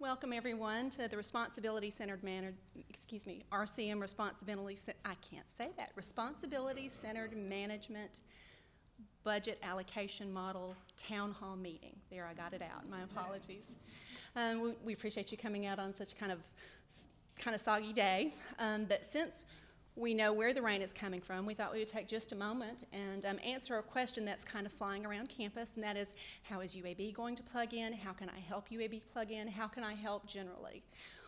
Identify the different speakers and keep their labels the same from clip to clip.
Speaker 1: Welcome everyone to the Responsibility-Centered RCM Responsibility-Centered Management Budget Allocation Model Town Hall Meeting. There, I got it out. My apologies. We appreciate you coming out on such kind of soggy day. But since we know where the rain is coming from, we thought we would take just a moment and answer a question that's kind of flying around campus, and that is, how is UAB going to plug in? How can I help UAB plug in? How can I help generally?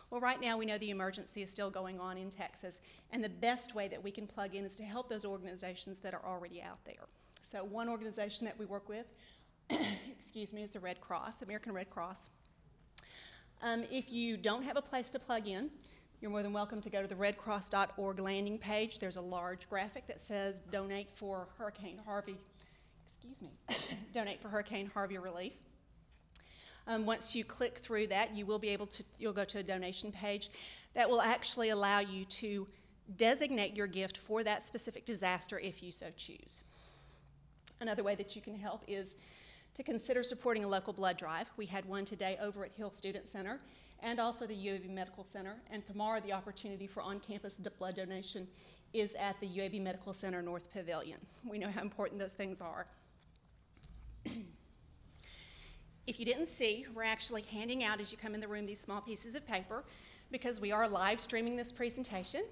Speaker 1: Well, right now we know the emergency is still going on in Texas, and the best way that we can plug in is to help those organizations that are already out there. So one organization that we work with, is the Red Cross, American Red Cross. If you don't have a place to plug in, you're more than welcome to go to the redcross.org landing page. There's a large graphic that says donate for Hurricane Harvey, donate for Hurricane Harvey relief. Once you click through that, you'll go to a donation page that will actually allow you to designate your gift for that specific disaster if you so choose. Another way that you can help is to consider supporting a local blood drive. We had one today over at Hill Student Center and also the UAB Medical Center, and tomorrow the opportunity for on-campus blood donation is at the UAB Medical Center North Pavilion. We know how important those things are. If you didn't see, we're actually handing out as you come in the room these small pieces of paper because we are live streaming this presentation.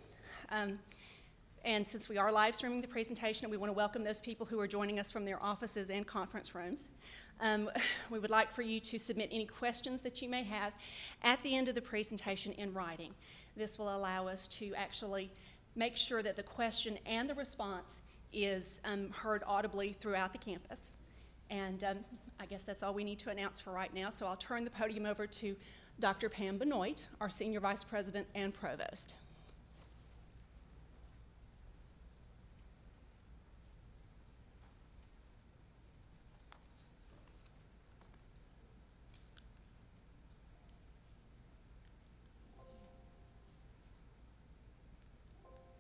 Speaker 1: And since we are live streaming the presentation, we want to welcome those people who are joining us from their offices and conference rooms. We would like for you to submit any questions that you may have at the end of the presentation in writing. This will allow us to actually make sure that the question and the response is heard audibly throughout the campus. And I guess that's all we need to announce for right now, so I'll turn the podium over to Dr. Pam Benoit, our Senior Vice President and Provost.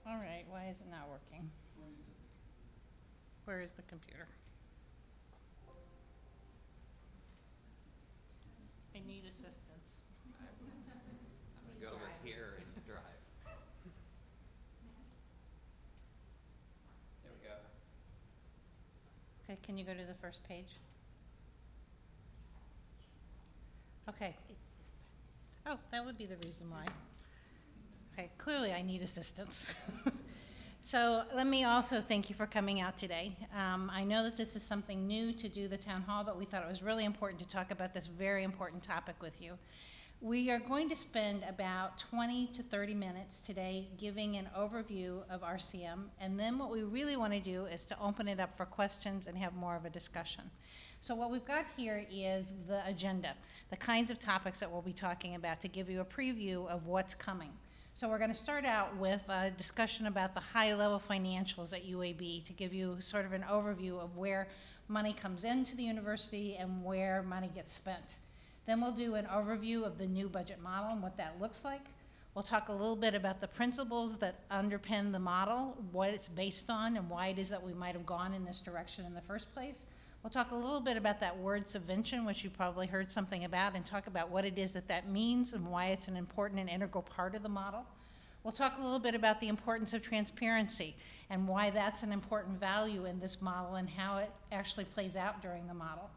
Speaker 2: All right, why is it not working? Where is the computer? I need assistance.
Speaker 3: I'm going to go over here and drive. There we go.
Speaker 2: Okay, can you go to the first page? Okay.
Speaker 1: It's this button.
Speaker 2: Oh, that would be the reason why. Okay, clearly I need assistance. So let me also thank you for coming out today. I know that this is something new to do the town hall, but we thought it was really important to talk about this very important topic with you. We are going to spend about 20 to 30 minutes today giving an overview of RCM, and then what we really want to do is to open it up for questions and have more of a discussion. So what we've got here is the agenda, the kinds of topics that we'll be talking about to give you a preview of what's coming. So we're going to start out with a discussion about the high-level financials at UAB to give you sort of an overview of where money comes into the university and where money gets spent. Then we'll do an overview of the new budget model and what that looks like. We'll talk a little bit about the principles that underpin the model, what it's based on, and why it is that we might have gone in this direction in the first place. We'll talk a little bit about that word subvention, which you probably heard something about, and talk about what it is that that means and why it's an important and integral part of the model. We'll talk a little bit about the importance of transparency and why that's an important value in this model and how it actually plays out during the model.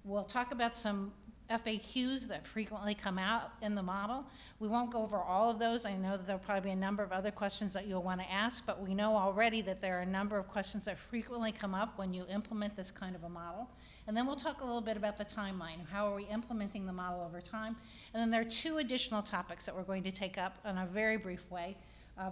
Speaker 2: We'll talk about some FAQs that frequently come out in the model. We won't go over all of those. I know that there'll probably be a number of other questions that you'll want to ask, but we know already that there are a number of questions that frequently come up when you implement this kind of a model. And then we'll talk a little bit about the timeline. How are we implementing the model over time? And then there are two additional topics that we're going to take up in a very brief way.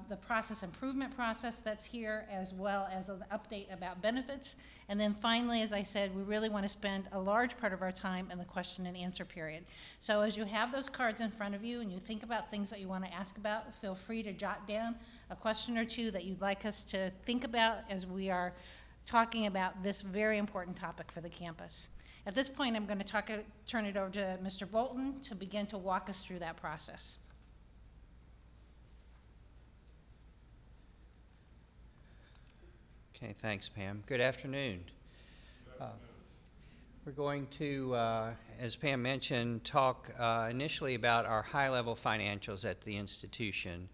Speaker 2: The process improvement process that's here, as well as an update about benefits. And then finally, as I said, we really want to spend a large part of our time in the question and answer period. So as you have those cards in front of you and you think about things that you want to ask about, feel free to jot down a question or two that you'd like us to think about as we are talking about this very important topic for the campus. At this point, I'm going to turn it over to Mr. Bolton to begin to walk us through that process.
Speaker 3: Okay, thanks, Pam. Good afternoon. We're going to, as Pam mentioned, talk initially about our high-level financials at the institution.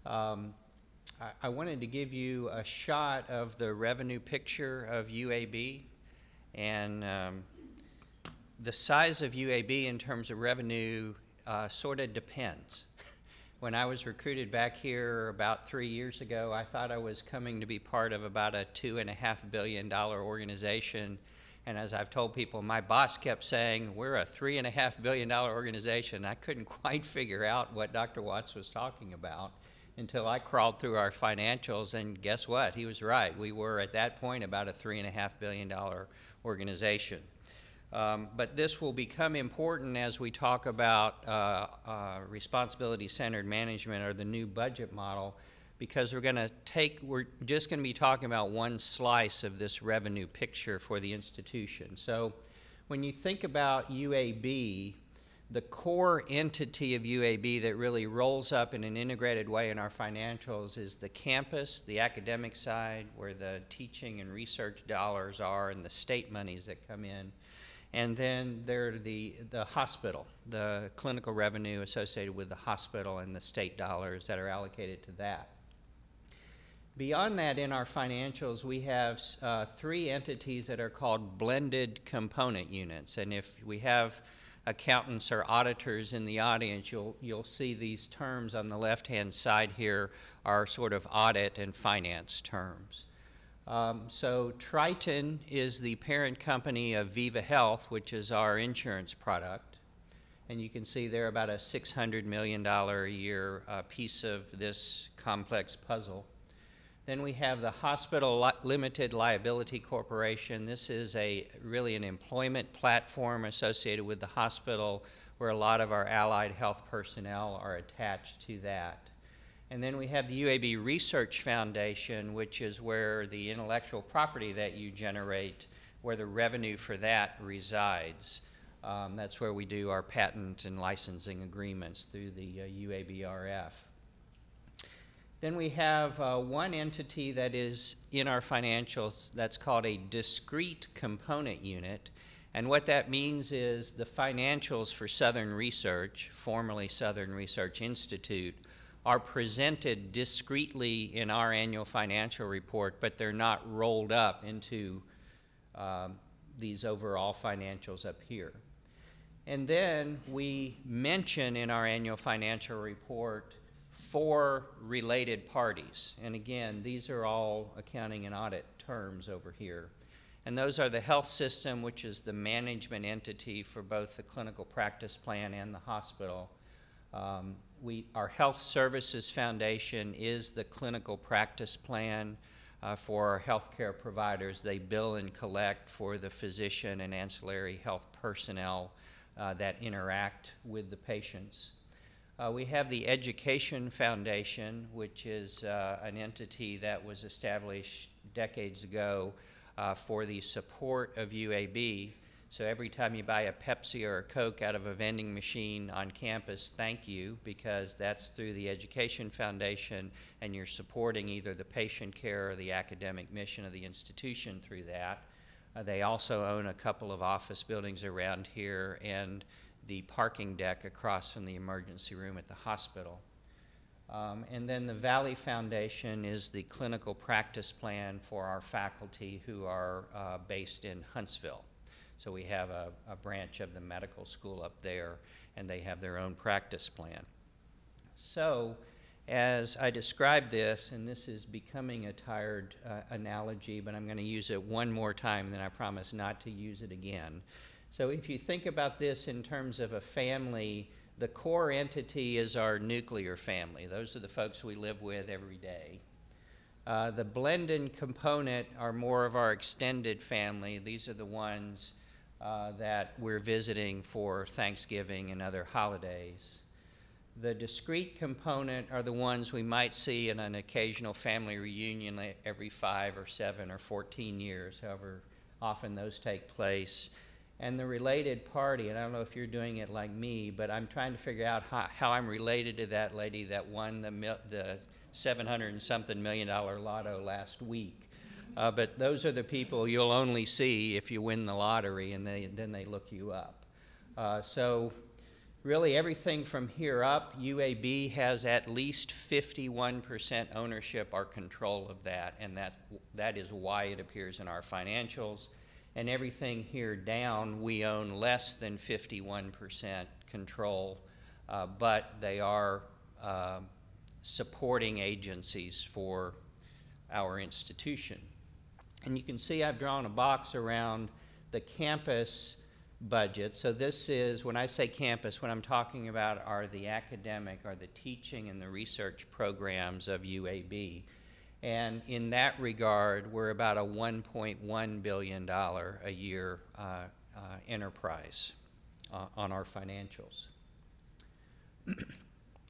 Speaker 3: I wanted to give you a shot of the revenue picture of UAB, and the size of UAB in terms of revenue sort of depends. When I was recruited back here about 3 years ago, I thought I was coming to be part of about a $2.5 billion organization. And as I've told people, my boss kept saying, we're a $3.5 billion organization. I couldn't quite figure out what Dr. Watts was talking about until I crawled through our financials, and guess what? He was right. We were at that point about a $3.5 billion organization. But this will become important as we talk about responsibility-centered management, or the new budget model, because we're just going to be talking about one slice of this revenue picture for the institution. So when you think about UAB, the core entity of UAB that really rolls up in an integrated way in our financials is the campus, the academic side, where the teaching and research dollars are and the state monies that come in. And then there's the hospital, the clinical revenue associated with the hospital and the state dollars that are allocated to that. Beyond that, in our financials, we have 3 entities that are called blended component units. And if we have accountants or auditors in the audience, you'll see these terms on the left-hand side here are sort of audit and finance terms. So Triton is the parent company of Viva Health, which is our insurance product. And you can see they're about a $600 million a year piece of this complex puzzle. Then we have the Hospital Limited Liability Corporation. This is really an employment platform associated with the hospital, where a lot of our allied health personnel are attached to that. And then we have the UAB Research Foundation, which is where the intellectual property that you generate, where the revenue for that resides. That's where we do our patent and licensing agreements through the UABRF. Then we have one entity that is in our financials that's called a discrete component unit. And what that means is the financials for Southern Research, formerly Southern Research Institute, are presented discretely in our annual financial report, but they're not rolled up into these overall financials up here. And then we mention in our annual financial report 4 related parties. And again, these are all accounting and audit terms over here. And those are the health system, which is the management entity for both the clinical practice plan and the hospital. Our Health Services Foundation is the clinical practice plan for our healthcare providers. They bill and collect for the physician and ancillary health personnel that interact with the patients. We have the Education Foundation, which is an entity that was established decades ago for the support of UAB. So every time you buy a Pepsi or a Coke out of a vending machine on campus, thank you, because that's through the Education Foundation, and you're supporting either the patient care or the academic mission of the institution through that. They also own a couple of office buildings around here and the parking deck across from the emergency room at the hospital. And then the Valley Foundation is the clinical practice plan for our faculty who are based in Huntsville. So we have a branch of the medical school up there, and they have their own practice plan. So as I describe this, and this is becoming a tired analogy, but I'm going to use it one more time, and then I promise not to use it again. So if you think about this in terms of a family, the core entity is our nuclear family. Those are the folks we live with every day. The blended component are more of our extended family. These are the ones that we're visiting for Thanksgiving and other holidays. The discrete component are the ones we might see in an occasional family reunion every 5 or 7 or 14 years, however often those take place. And the related party, and I don't know if you're doing it like me, but I'm trying to figure out how I'm related to that lady that won the $700 and something million lotto last week. But those are the people you'll only see if you win the lottery, and then they look you up. So really everything from here up, UAB has at least 51% ownership or control of that, and that is why it appears in our financials. And everything here down, we own less than 51% control, but they are supporting agencies for our institution. And you can see I've drawn a box around the campus budget. So this is, when I say campus, what I'm talking about are the academic, or the teaching and the research programs of UAB. And in that regard, we're about a $1.1 billion a year enterprise on our financials.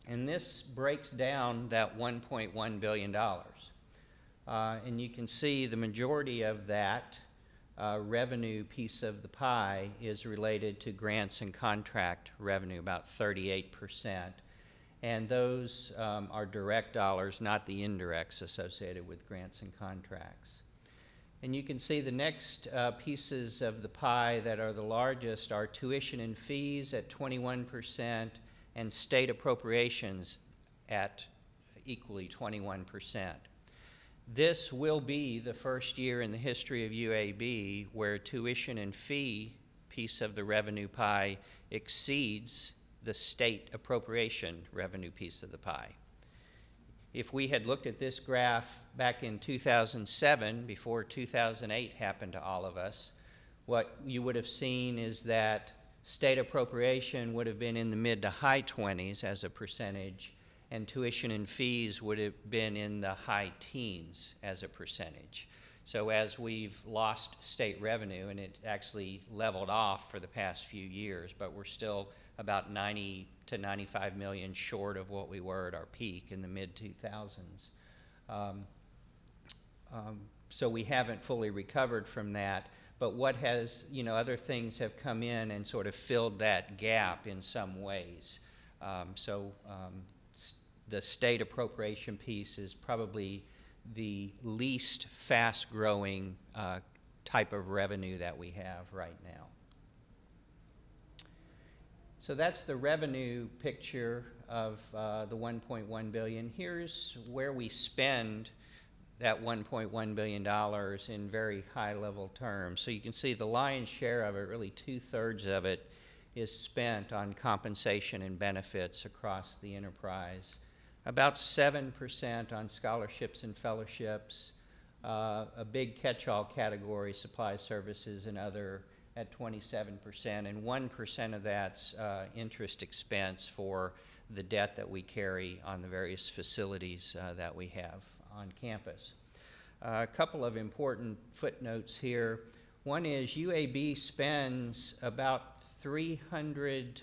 Speaker 3: And this breaks down that $1.1 billion. And you can see the majority of that revenue piece of the pie is related to grants and contract revenue, about 38%. And those are direct dollars, not the indirects associated with grants and contracts. And you can see the next pieces of the pie that are the largest are tuition and fees at 21% and state appropriations at equally 21%. This will be the first year in the history of UAB where tuition and fee piece of the revenue pie exceeds the state appropriation revenue piece of the pie. If we had looked at this graph back in 2007, before 2008 happened to all of us, what you would have seen is that state appropriation would have been in the mid to high 20s as a percentage, and tuition and fees would have been in the high teens as a percentage. So as we've lost state revenue, and it actually leveled off for the past few years, but we're still about 90 to 95 million short of what we were at our peak in the mid-2000s. So we haven't fully recovered from that, but what has, other things have come in and sort of filled that gap in some ways. The state appropriation piece is probably the least fast-growing type of revenue that we have right now. So that's the revenue picture of the $1.1 billion. Here's where we spend that $1.1 billion in very high-level terms. So you can see the lion's share of it, really 2/3 of it, is spent on compensation and benefits across the enterprise. About 7% on scholarships and fellowships, a big catch-all category, supplies, services, and other, at 27%, and 1% of that's interest expense for the debt that we carry on the various facilities that we have on campus. A couple of important footnotes here. One is UAB spends about $300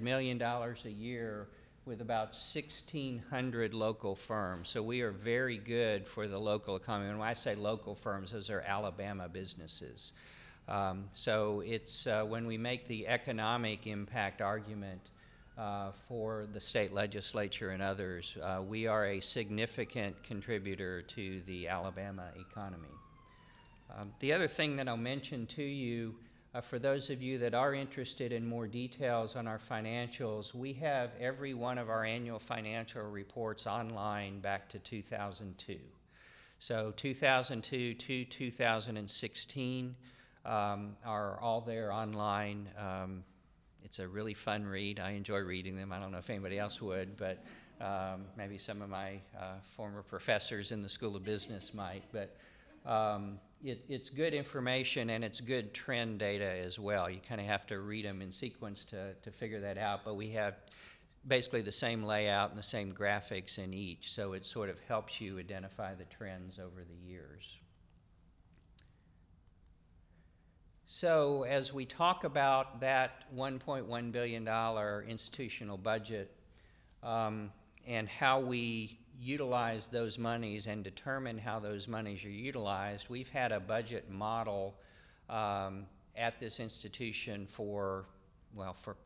Speaker 3: million a year with about 1,600 local firms. So we are very good for the local economy. And when I say local firms, those are Alabama businesses. So it's when we make the economic impact argument for the state legislature and others, we are a significant contributor to the Alabama economy. The other thing that I'll mention to you, for those of you that are interested in more details on our financials, we have every one of our annual financial reports online back to 2002. So 2002 to 2016 are all there online. It's a really fun read. I enjoy reading them. I don't know if anybody else would, but maybe some of my former professors in the School of Business might. But it's good information, and it's good trend data as well. You kind of have to read them in sequence to figure that out, but we have basically the same layout and the same graphics in each, so it sort of helps you identify the trends over the years. So as we talk about that $1.1 billion institutional budget and how we utilize those monies and determine how those monies are utilized, we've had a budget model at this institution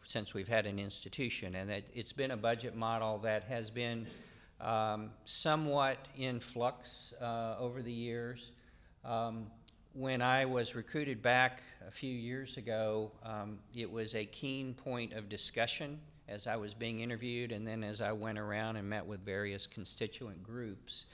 Speaker 3: since we've had an institution, and it's been a budget model that has been somewhat in flux over the years. When I was recruited back a few years ago, it was a keen point of discussion as I was being interviewed, and then as I went around and met with various constituent groups.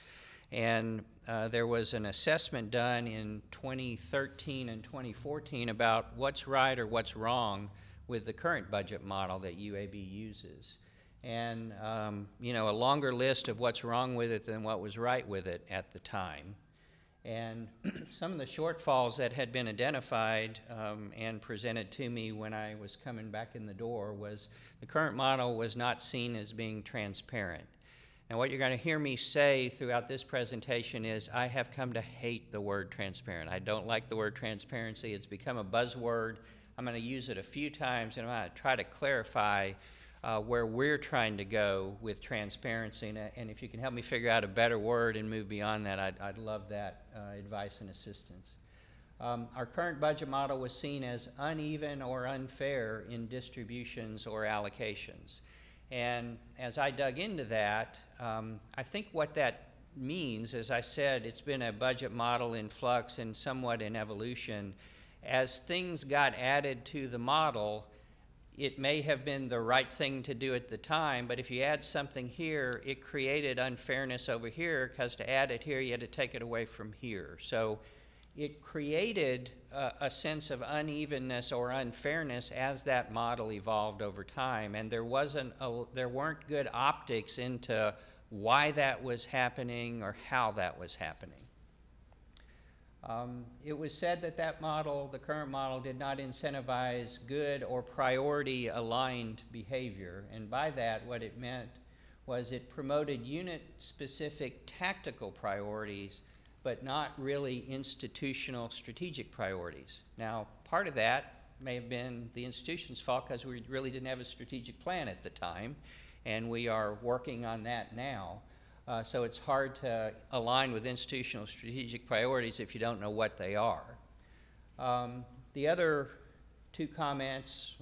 Speaker 3: And there was an assessment done in 2013 and 2014 about what's right or what's wrong with the current budget model that UAB uses. And, you know, a longer list of what's wrong with it than what was right with it at the time. And some of the shortfalls that had been identified and presented to me when I was coming back in the door was the current model was not seen as being transparent. Now, what you're going to hear me say throughout this presentation is I have come to hate the word transparent. I don't like the word transparency. It's become a buzzword. I'm going to use it a few times, and I'm going to try to clarify where we're trying to go with transparency. And if you can help me figure out a better word and move beyond that, I'd love that advice and assistance. Our current budget model was seen as uneven or unfair in distributions or allocations. And as I dug into that, I think what that means, as I said, it's been a budget model in flux and somewhat in evolution. As things got added to the model, it may have been the right thing to do at the time, but if you add something here, it created unfairness over here, because to add it here, you had to take it away from here. So it created a sense of unevenness or unfairness as that model evolved over time, and there weren't good optics into why that was happening or how that was happening. It was said that that model, the current model, did not incentivize good or priority-aligned behavior, and by that, what it meant was it promoted unit-specific tactical priorities, but not really institutional strategic priorities. Now, part of that may have been the institution's fault because we really didn't have a strategic plan at the time, and we are working on that now. So it's hard to align with institutional strategic priorities if you don't know what they are. The other two comments,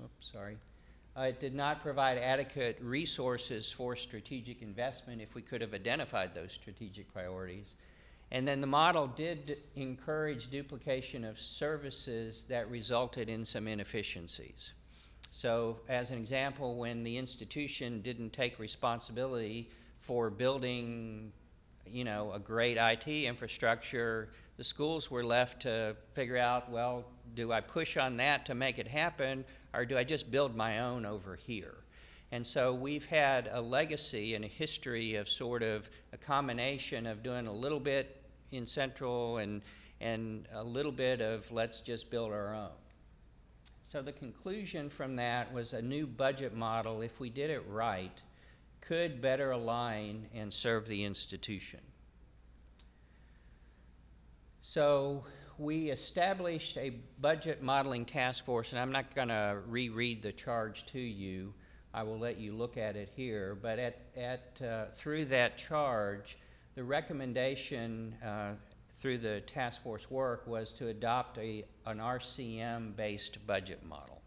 Speaker 3: it did not provide adequate resources for strategic investment if we could have identified those strategic priorities. And then the model did encourage duplication of services that resulted in some inefficiencies. So as an example, when the institution didn't take responsibility for building, you know, a great IT infrastructure, the schools were left to figure out, well, do I push on that to make it happen, or do I just build my own over here? And so we've had a legacy and a history of sort of a combination of doing a little bit in central and a little bit of let's just build our own. So the conclusion from that was a new budget model, if we did it right, could better align and serve the institution. So we established a budget modeling task force, and I'm not going to reread the charge to you. I will let you look at it here. But through that charge, the recommendation through the task force work was to adopt an RCM-based budget model.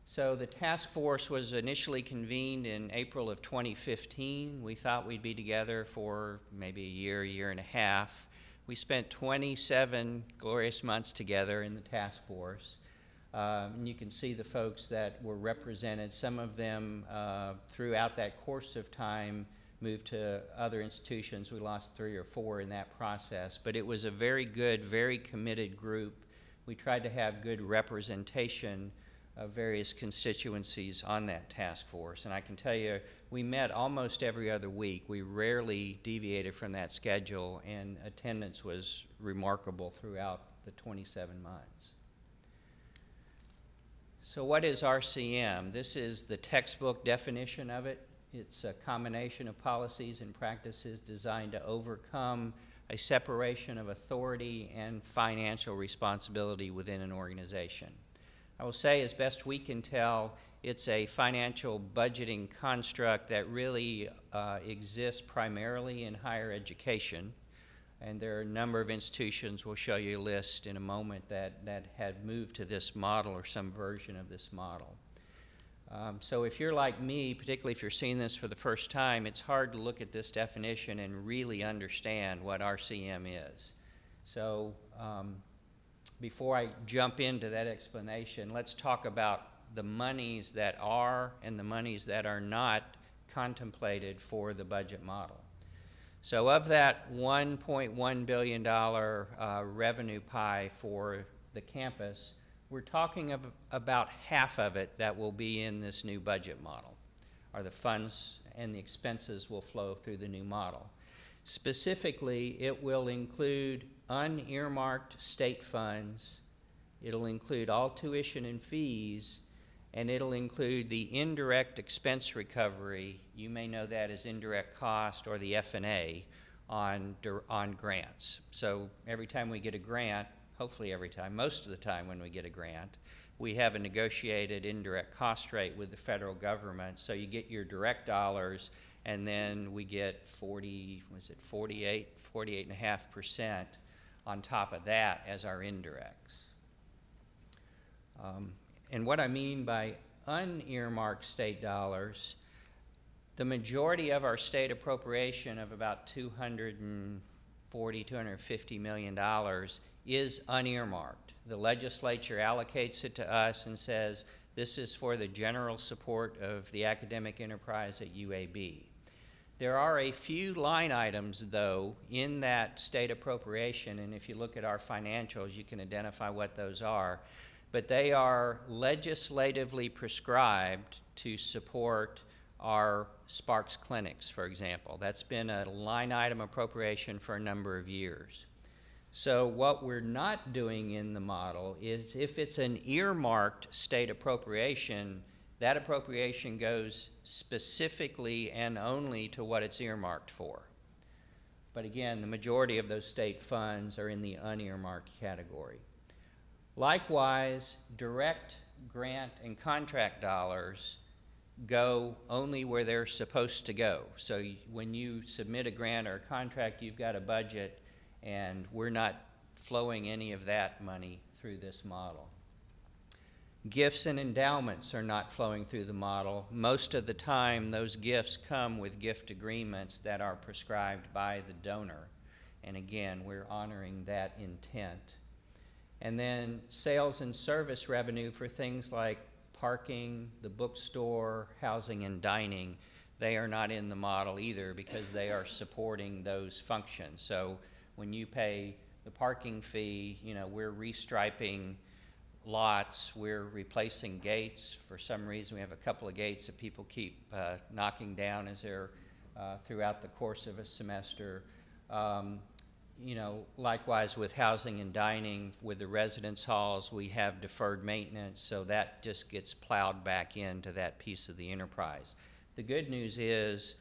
Speaker 3: So the task force was initially convened in April of 2015. We thought we'd be together for maybe a year and a half. We spent 27 glorious months together in the task force. And you can see the folks that were represented. Some of them, throughout that course of time, moved to other institutions. We lost 3 or 4 in that process. But it was a very good, very committed group. We tried to have good representation of various constituencies on that task force. And I can tell you, we met almost every other week. We rarely deviated from that schedule, and attendance was remarkable throughout the 27 months. So what is RCM? This is the textbook definition of it. It's a combination of policies and practices designed to overcome a separation of authority and financial responsibility within an organization. I will say, as best we can tell, it's a financial budgeting construct that really exists primarily in higher education. And there are a number of institutions, we'll show you a list in a moment, that had moved to this model or some version of this model. So if you're like me, particularly if you're seeing this for the first time, it's hard to look at this definition and really understand what RCM is. So before I jump into that explanation, let's talk about the monies that are and the monies that are not contemplated for the budget model. So of that $1.1 billion revenue pie for the campus, we're talking of about half of it that will be in this new budget model, or the funds and the expenses will flow through the new model. Specifically, it will include unearmarked state funds, it'll include all tuition and fees, and it'll include the indirect expense recovery. You may know that as indirect cost or the F&A on grants. So every time we get a grant, hopefully every time, most of the time when we get a grant, we have a negotiated indirect cost rate with the federal government. So you get your direct dollars, and then we get 48.5% on top of that as our indirects. And what I mean by unearmarked state dollars, the majority of our state appropriation of about $250 million is unearmarked. The legislature allocates it to us and says, this is for the general support of the academic enterprise at UAB. There are a few line items, though, in that state appropriation, and if you look at our financials, you can identify what those are. But they are legislatively prescribed to support our Sparks clinics, for example. That's been a line item appropriation for a number of years. So what we're not doing in the model is if it's an earmarked state appropriation, that appropriation goes specifically and only to what it's earmarked for. But again, the majority of those state funds are in the unearmarked category. Likewise, direct grant and contract dollars go only where they're supposed to go. So when you submit a grant or a contract, you've got a budget, and we're not flowing any of that money through this model. Gifts and endowments are not flowing through the model. Most of the time, those gifts come with gift agreements that are prescribed by the donor. And again, we're honoring that intent. And then sales and service revenue for things like parking, the bookstore, housing and dining, they are not in the model either because they are supporting those functions. So when you pay the parking fee, you know, we're restriping lots, we're replacing gates. For some reason, we have a couple of gates that people keep knocking down as they're throughout the course of a semester. You know, likewise with housing and dining, with the residence halls, we have deferred maintenance, so that just gets plowed back into that piece of the enterprise. The good news is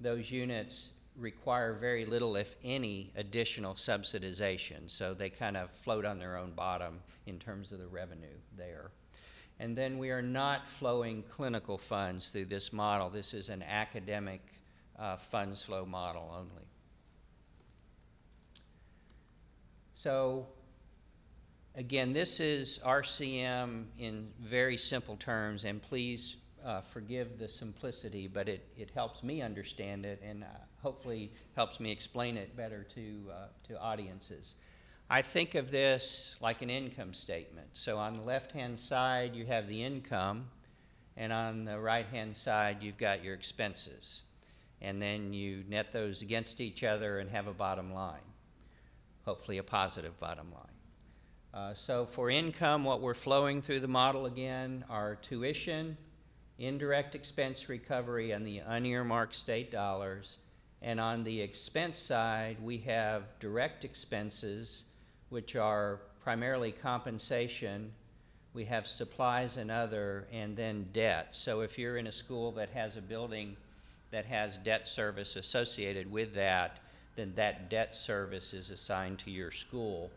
Speaker 3: those units require very little, if any, additional subsidization, so they kind of float on their own bottom in terms of the revenue there. And then we are not flowing clinical funds through this model. This is an academic funds flow model only. So again, this is RCM in very simple terms, and please forgive the simplicity, but it helps me understand it and hopefully helps me explain it better to audiences. I think of this like an income statement. So on the left-hand side, you have the income, and on the right-hand side, you've got your expenses. And then you net those against each other and have a bottom line. Hopefully a positive bottom line. So for income, what we're flowing through the model again are tuition, indirect expense recovery, and the unearmarked state dollars. And on the expense side, we have direct expenses, which are primarily compensation. We have supplies and other, and then debt. So if you're in a school that has a building that has debt service associated with that, then that debt service is assigned to your school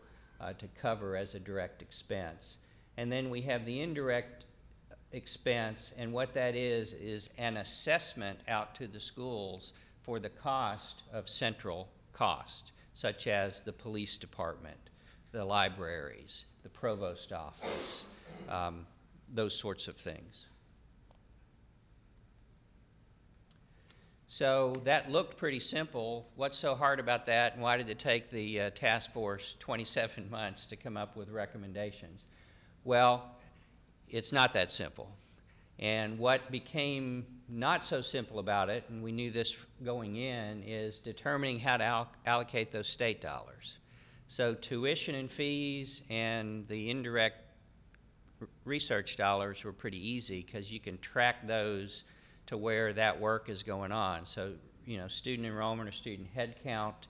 Speaker 3: to cover as a direct expense. And then we have the indirect expense, and what that is an assessment out to the schools for the cost of central cost, such as the police department, the libraries, the provost office, those sorts of things. So that looked pretty simple. What's so hard about that, and why did it take the task force 27 months to come up with recommendations? Well, it's not that simple. And what became not so simple about it, and we knew this going in, is determining how to allocate those state dollars. So tuition and fees and the indirect research dollars were pretty easy because you can track those to where that work is going on. So, student enrollment or student head count,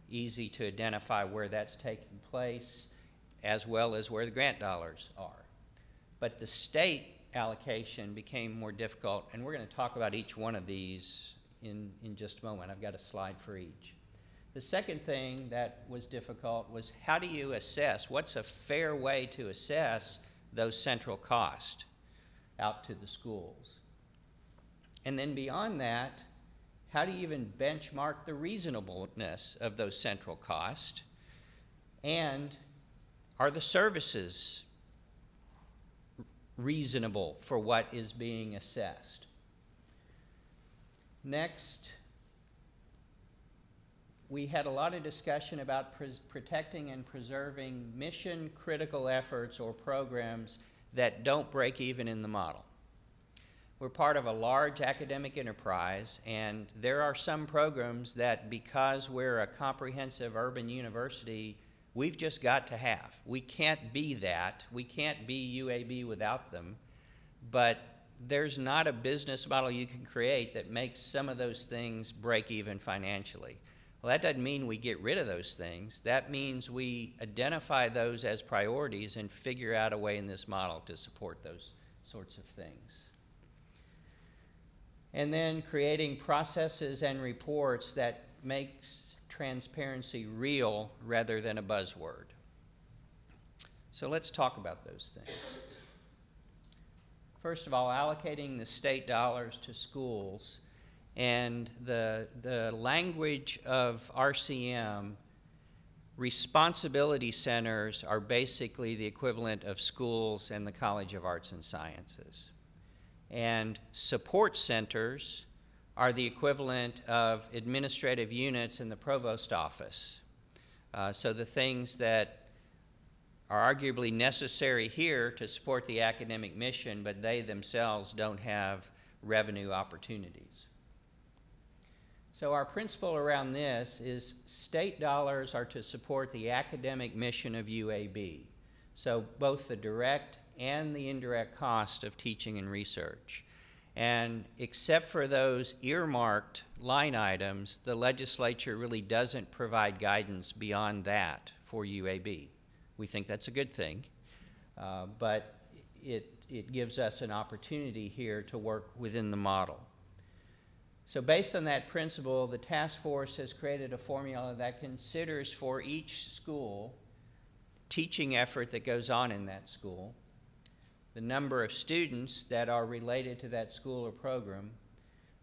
Speaker 3: easy to identify where that's taking place, as well as where the grant dollars are. But the state allocation became more difficult, and we're going to talk about each one of these in just a moment. I've got a slide for each. The second thing that was difficult was, how do you assess, what's a fair way to assess those central costs out to the schools? And then beyond that, how do you even benchmark the reasonableness of those central costs? And are the services reasonable for what is being assessed? Next, we had a lot of discussion about protecting and preserving mission-critical efforts or programs that don't break even in the model. We're part of a large academic enterprise, and there are some programs that, because we're a comprehensive urban university, we've just got to have. We can't be that. We can't be UAB without them. But there's not a business model you can create that makes some of those things break even financially. Well, that doesn't mean we get rid of those things. That means we identify those as priorities and figure out a way in this model to support those sorts of things. And then creating processes and reports that makes transparency real rather than a buzzword. So let's talk about those things. First of all, allocating the state dollars to schools, and the language of RCM, responsibility centers are basically the equivalent of schools and the College of Arts and Sciences. And support centers are the equivalent of administrative units in the provost office. So the things that are arguably necessary here to support the academic mission, but they themselves don't have revenue opportunities. So our principle around this is state dollars are to support the academic mission of UAB. So both the direct and the indirect cost of teaching and research. And except for those earmarked line items, the legislature really doesn't provide guidance beyond that for UAB. We think that's a good thing, but it gives us an opportunity here to work within the model. So based on that principle, the task force has created a formula that considers for each school teaching effort that goes on in that school, the number of students that are related to that school or program,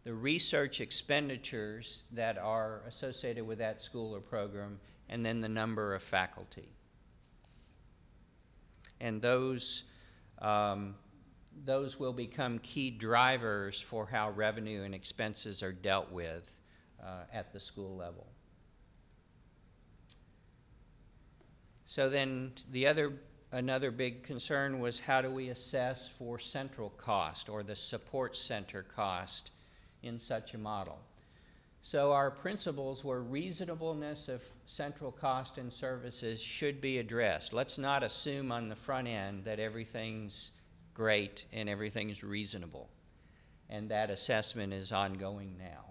Speaker 3: the research expenditures that are associated with that school or program, and then the number of faculty. And those will become key drivers for how revenue and expenses are dealt with at the school level. So then another big concern was, how do we assess for central cost or the support center cost in such a model? So our principles were reasonableness of central cost and services should be addressed. Let's not assume on the front end that everything's great and everything's reasonable, and that assessment is ongoing now.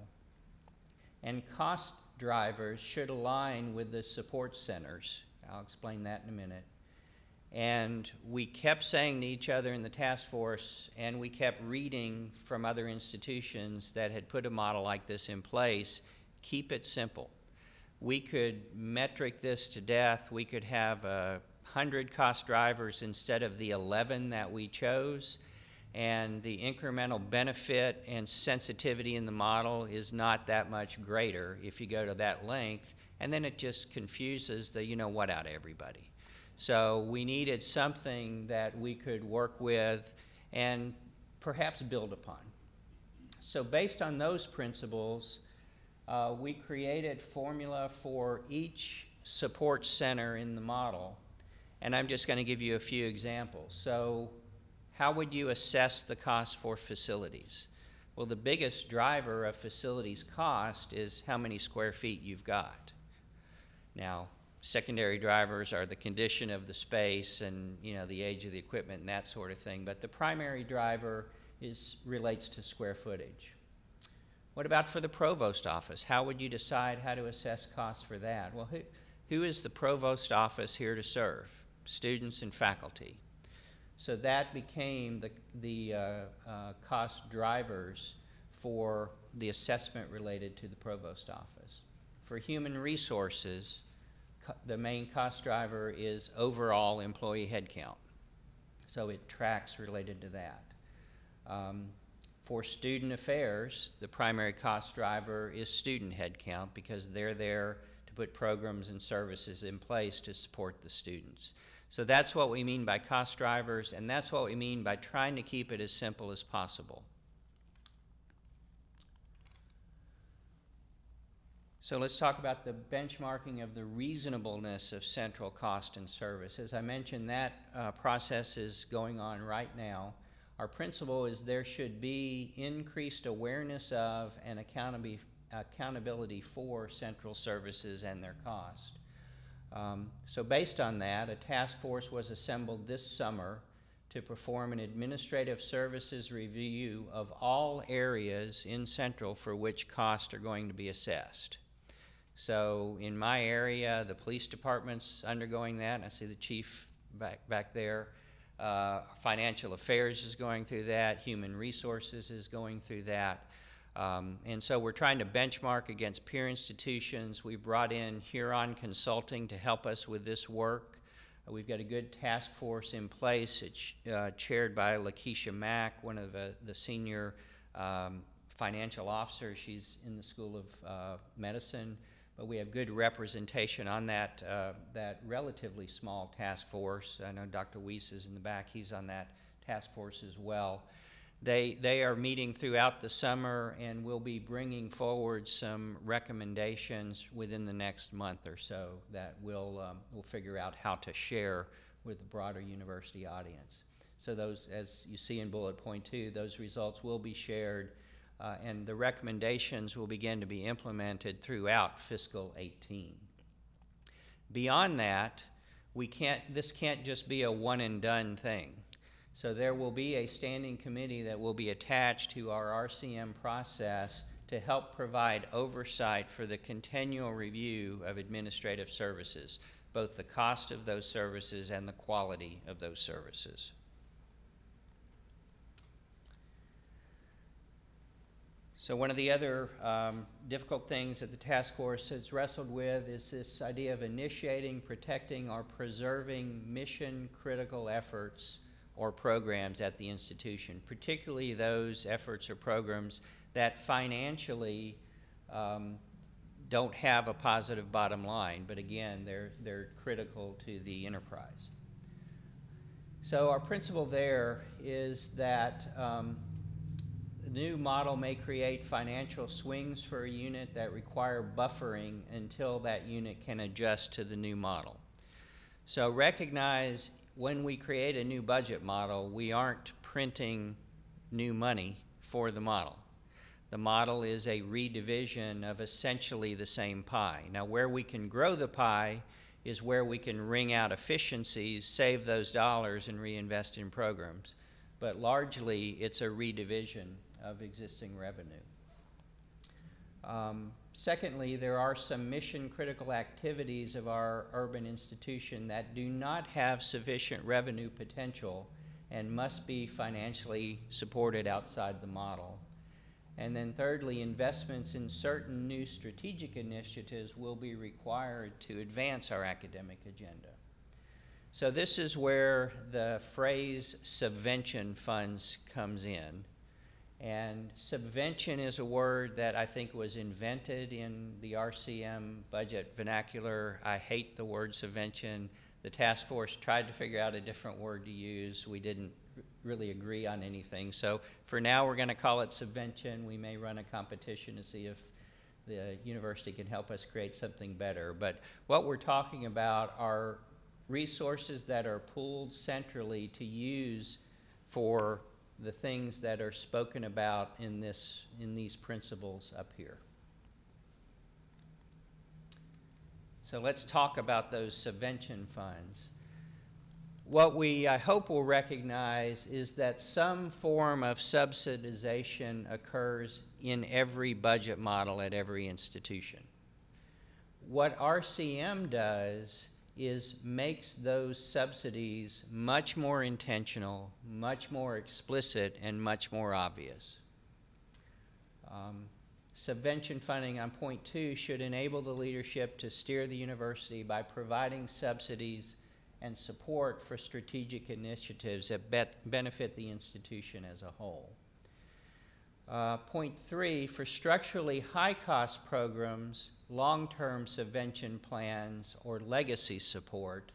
Speaker 3: And cost drivers should align with the support centers. I'll explain that in a minute. And we kept saying to each other in the task force, and we kept reading from other institutions that had put a model like this in place, keep it simple. We could metric this to death. We could have 100 cost drivers instead of the 11 that we chose, and the incremental benefit and sensitivity in the model is not that much greater if you go to that length, and then it just confuses the you-know-what out of everybody. So we needed something that we could work with and perhaps build upon. So based on those principles, we created formula for each support center in the model, and I'm just going to give you a few examples. So how would you assess the cost for facilities? Well, the biggest driver of facilities cost is how many square feet you've got. Now, secondary drivers are the condition of the space and, you know, the age of the equipment and that sort of thing, but the primary driver relates to square footage. What about for the provost office? How would you decide how to assess costs for that? Well, who is the provost office here to serve? Students and faculty. So that became the cost drivers for the assessment related to the provost office. For human resources, the main cost driver is overall employee headcount. So it tracks related to that. For student affairs, the primary cost driver is student headcount because they're there to put programs and services in place to support the students. So that's what we mean by cost drivers, and that's what we mean by trying to keep it as simple as possible. So let's talk about the benchmarking of the reasonableness of central cost and service. As I mentioned, that process is going on right now. Our principle is there should be increased awareness of and accountability for central services and their cost. So based on that, a task force was assembled this summer to perform an administrative services review of all areas in Central for which costs are going to be assessed. So in my area, the police department's undergoing that, and I see the chief back there. Financial affairs is going through that. Human resources is going through that. And so we're trying to benchmark against peer institutions. We've brought in Huron Consulting to help us with this work. We've got a good task force in place. It's chaired by Allocation, one of the senior financial officers. She's in the School of Medicine. But we have good representation on that relatively small task force. I know Dr. Weiss is in the back. He's on that task force as well. They are meeting throughout the summer, and we'll be bringing forward some recommendations within the next month or so that we'll figure out how to share with the broader university audience. So those, as you see in bullet point 2, those results will be shared, and the recommendations will begin to be implemented throughout fiscal 18. Beyond that, this can't just be a one and done thing. So there will be a standing committee that will be attached to our RCM process to help provide oversight for the continual review of administrative services, both the cost of those services and the quality of those services. So one of the other difficult things that the task force has wrestled with is this idea of initiating, protecting, or preserving mission-critical efforts or programs at the institution, particularly those efforts or programs that financially don't have a positive bottom line, but again, they're critical to the enterprise. So our principle there is that the new model may create financial swings for a unit that require buffering until that unit can adjust to the new model. So recognize when we create a new budget model, we aren't printing new money for the model. The model is a redivision of essentially the same pie. Now, where we can grow the pie is where we can wring out efficiencies, save those dollars, and reinvest in programs. But largely, it's a redivision of existing revenue. Secondly, there are some mission-critical activities of our urban institution that do not have sufficient revenue potential and must be financially supported outside the model. And then thirdly, investments in certain new strategic initiatives will be required to advance our academic agenda. So this is where the phrase Subvention Funds comes in. And subvention is a word that I think was invented in the RCM budget vernacular. I hate the word subvention. The task force tried to figure out a different word to use. We didn't really agree on anything. So for now, we're going to call it Subvention. We may run a competition to see if the university can help us create something better. But what we're talking about are resources that are pooled centrally to use for the things that are spoken about in these principles up here. So let's talk about those subvention funds. What we, I hope, will recognize is that some form of subsidization occurs in every budget model at every institution. What RCM does is makes those subsidies much more intentional, much more explicit, and much more obvious. Subvention funding on point 2 should enable the leadership to steer the university by providing subsidies and support for strategic initiatives that benefit the institution as a whole. Point 3, for structurally high-cost programs, long-term subvention plans or legacy support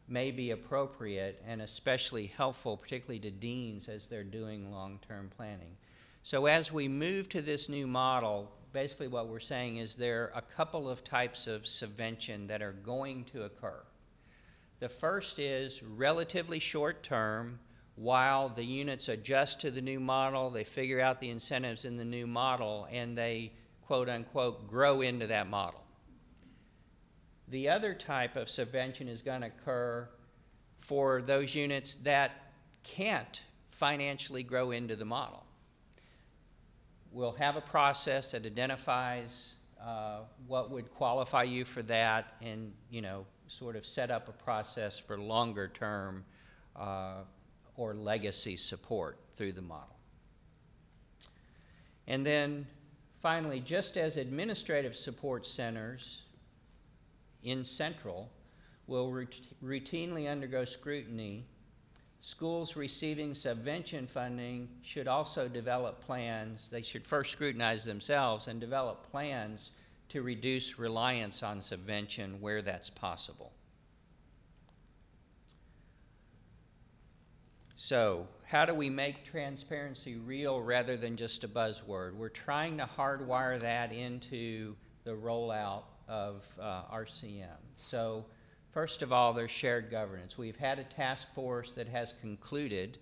Speaker 3: may be appropriate and especially helpful, particularly to deans as they're doing long-term planning. So as we move to this new model, basically what we're saying is there are a couple of types of subvention that are going to occur. The first is relatively short-term. While the units adjust to the new model, they figure out the incentives in the new model, and they, quote-unquote, grow into that model. The other type of subvention is going to occur for those units that can't financially grow into the model. We'll have a process that identifies what would qualify you for that and, sort of set up a process for longer term or legacy support through the model. And then finally, just as administrative support centers in Central will routinely undergo scrutiny, schools receiving subvention funding should also develop plans. They should first scrutinize themselves and develop plans to reduce reliance on subvention where that's possible. So, how do we make transparency real rather than just a buzzword? We're trying to hardwire that into the rollout of RCM. So, first of all, there's shared governance. We've had a task force that has concluded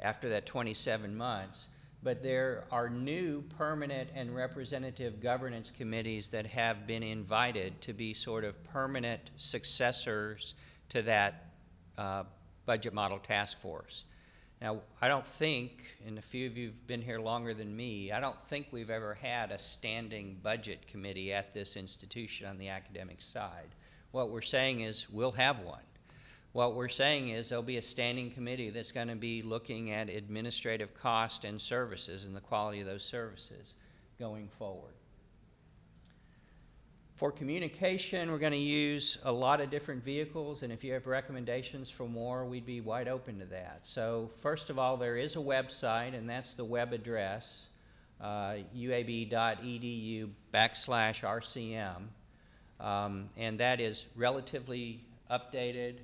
Speaker 3: after that 27 months, but there are new permanent and representative governance committees that have been invited to be sort of permanent successors to that budget model task force. Now, I don't think, and a few of you have been here longer than me, I don't think we've ever had a standing budget committee at this institution on the academic side. What we're saying is we'll have one. What we're saying is there'll be a standing committee that's going to be looking at administrative cost and services and the quality of those services going forward. For communication, we're going to use a lot of different vehicles, and if you have recommendations for more, we'd be wide open to that. So first of all, there is a website, and that's the web address, uab.edu/RCM, and that is relatively updated.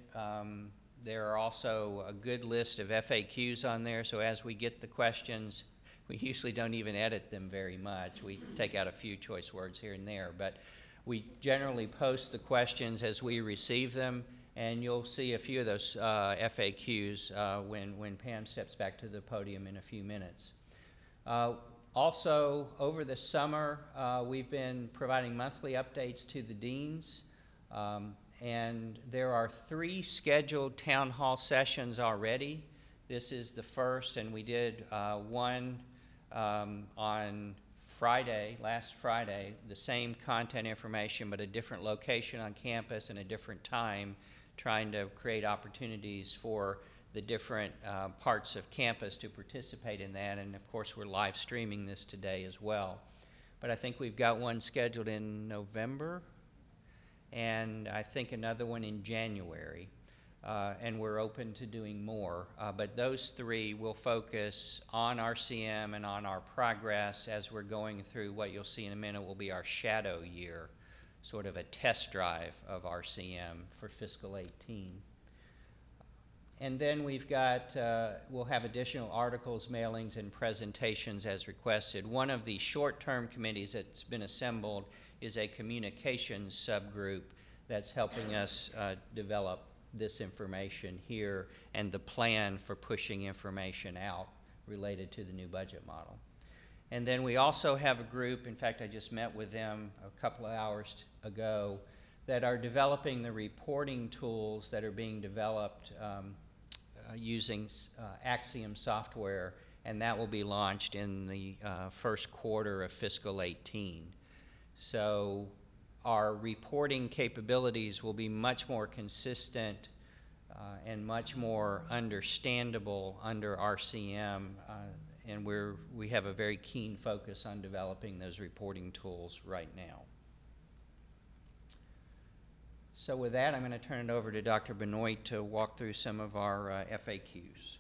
Speaker 3: There are also a good list of FAQs on there, so as we get the questions, we usually don't even edit them very much. We take out a few choice words here and there, but we generally post the questions as we receive them, and you'll see a few of those FAQs when Pam steps back to the podium in a few minutes. Also, over the summer, we've been providing monthly updates to the deans, and there are 3 scheduled town hall sessions already. This is the first, and we did one on Friday, last Friday, the same content information but a different location on campus and a different time, trying to create opportunities for the different parts of campus to participate in that, and of course we're live streaming this today as well. But I think we've got one scheduled in November, and I think another one in January, and we're open to doing more. But those 3 will focus on RCM and on our progress as we're going through what you'll see in a minute will be our shadow year, sort of a test drive of RCM for fiscal 18. And then we've got, we'll have additional articles, mailings, and presentations as requested. One of the short-term committees that's been assembled is a communications subgroup that's helping us develop this information here and the plan for pushing information out related to the new budget model. And then we also have a group, in fact, I just met with them a couple of hours ago, that are developing the reporting tools that are being developed using RCM software, and that will be launched in the first quarter of fiscal 18. So our reporting capabilities will be much more consistent and much more understandable under RCM, and we have a very keen focus on developing those reporting tools right now. So with that, I'm going to turn it over to Dr. Benoit to walk through some of our FAQs.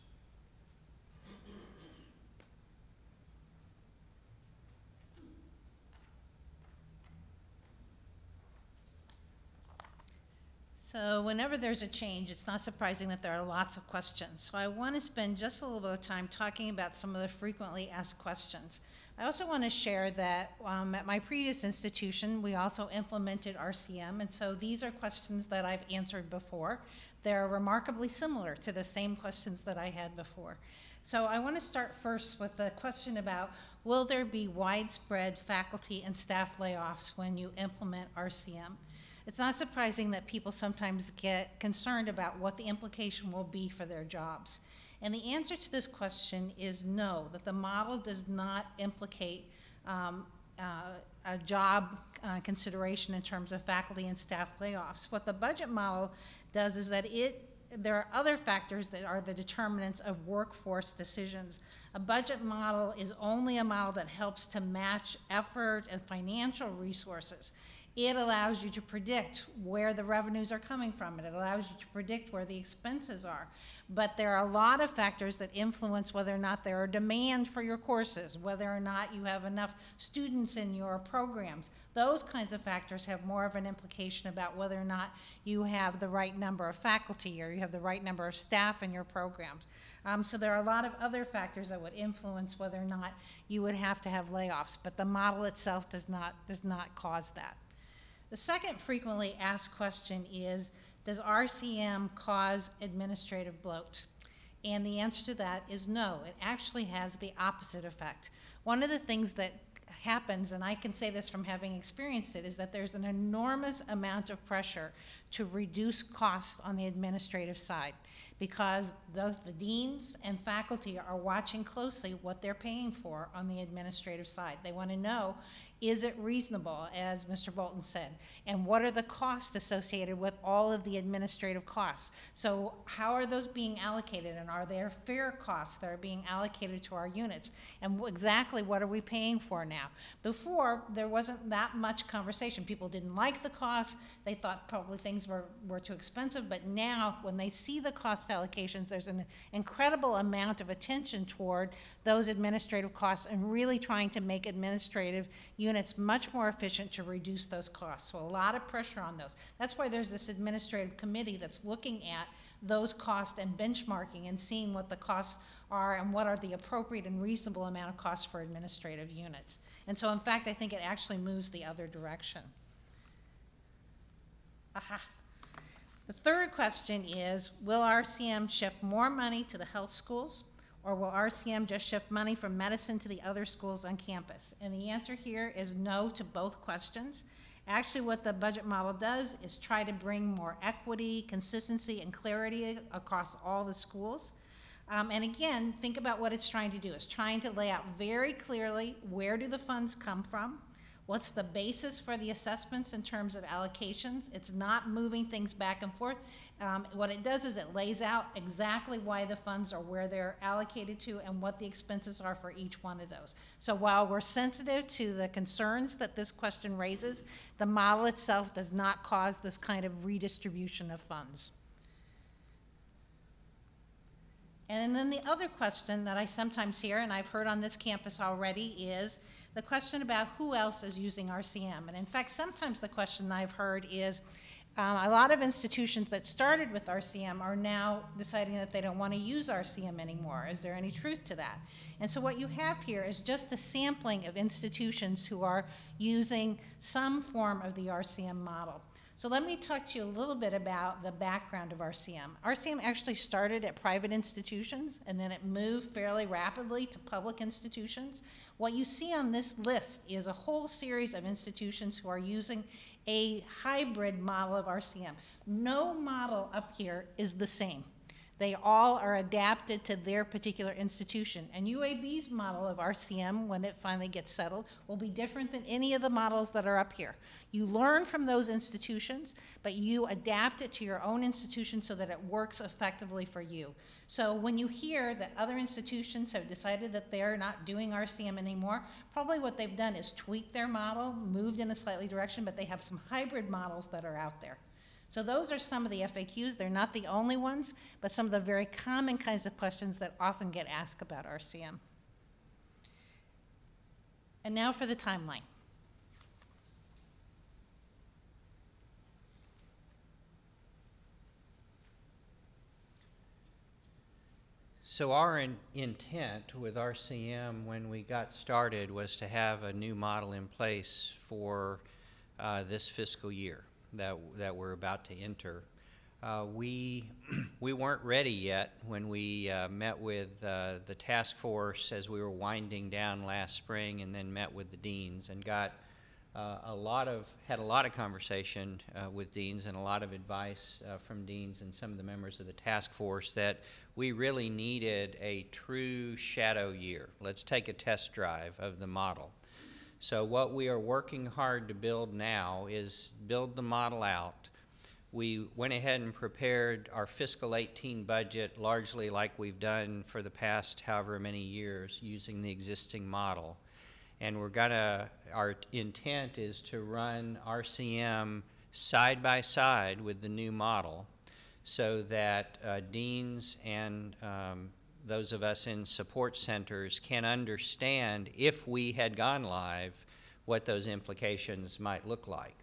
Speaker 2: So whenever there's a change, it's not surprising that there are lots of questions. So I want to spend just a little bit of time talking about some of the frequently asked questions. I also want to share that at my previous institution, we also implemented RCM, and so these are questions that I've answered before. They're remarkably similar to the same questions that I had before. So I want to start first with the question about, will there be widespread faculty and staff layoffs when you implement RCM? It's not surprising that people sometimes get concerned about what the implication will be for their jobs. And the answer to this question is no, that the model does not implicate a job consideration in terms of faculty and staff layoffs. What the budget model does is that there are other factors that are the determinants of workforce decisions. A budget model is only a model that helps to match effort and financial resources. It allows you to predict where the revenues are coming from. It allows you to predict where the expenses are. But there are a lot of factors that influence whether or not there are demand for your courses, whether or not you have enough students in your programs. Those kinds of factors have more of an implication about whether or not you have the right number of faculty or you have the right number of staff in your programs. So there are a lot of other factors that would influence whether or not you would have to have layoffs, but the model itself does not cause that. The second frequently asked question is, does RCM cause administrative bloat? And the answer to that is no. It actually has the opposite effect. One of the things that happens, and I can say this from having experienced it, is that there's an enormous amount of pressure to reduce costs on the administrative side because the deans and faculty are watching closely what they're paying for on the administrative side. They want to know, is it reasonable, as Mr. Bolton said, and what are the costs associated with all of the administrative costs? So how are those being allocated, and are there fair costs that are being allocated to our units? And exactly what are we paying for now? Before, there wasn't that much conversation. People didn't like the cost. They thought probably things were too expensive, but now when they see the cost allocations, there's an incredible amount of attention toward those administrative costs and really trying to make administrative units much more efficient to reduce those costs. So a lot of pressure on those. That's why there's this administrative committee that's looking at those costs and benchmarking and seeing what the costs are and what are the appropriate and reasonable amount of costs for administrative units. And so in fact, I think it actually moves the other direction. The third question is, will RCM shift more money to the health schools, or will RCM just shift money from medicine to the other schools on campus? And the answer here is no to both questions. Actually, what the budget model does is try to bring more equity, consistency, and clarity across all the schools. And again, think about what it's trying to do. It's trying to lay out very clearly, where do the funds come from? What's the basis for the assessments in terms of allocations? It's not moving things back and forth. What it does is it lays out exactly why the funds are where they're allocated to and what the expenses are for each one of those. So while we're sensitive to the concerns that this question raises, the model itself does not cause this kind of redistribution of funds. And then the other question that I sometimes hear, and I've heard on this campus already, is the question about who else is using RCM. And in fact, sometimes the question I've heard is, A lot of institutions that started with RCM are now deciding that they don't want to use RCM anymore. Is there any truth to that? And so what you have here is just a sampling of institutions who are using some form of the RCM model. So let me talk to you a little bit about the background of RCM. RCM actually started at private institutions, and then it moved fairly rapidly to public institutions. What you see on this list is a whole series of institutions who are using a hybrid model of RCM. No model up here is the same. They all are adapted to their particular institution. And UAB's model of RCM, when it finally gets settled, will be different than any of the models that are up here. You learn from those institutions, but you adapt it to your own institution so that it works effectively for you. So when you hear that other institutions have decided that they're not doing RCM anymore, probably what they've done is tweak their model, moved in a slightly direction, but they have some hybrid models that are out there. So those are some of the FAQs. They're not the only ones, but some of the very common kinds of questions that often get asked about RCM. And now for the timeline.
Speaker 3: So our intent with RCM when we got started was to have a new model in place for this fiscal year that we're about to enter. We weren't ready yet when we met with the task force as we were winding down last spring, and then met with the deans and got had a lot of conversation with deans and a lot of advice from deans and some of the members of the task force that we really needed a true shadow year. Let's take a test drive of the model. So what we are working hard to build now is build the model out. We went ahead and prepared our fiscal 18 budget largely like we've done for the past however many years using the existing model. And our intent is to run RCM side by side with the new model so that deans and those of us in support centers can understand, if we had gone live, what those implications might look like.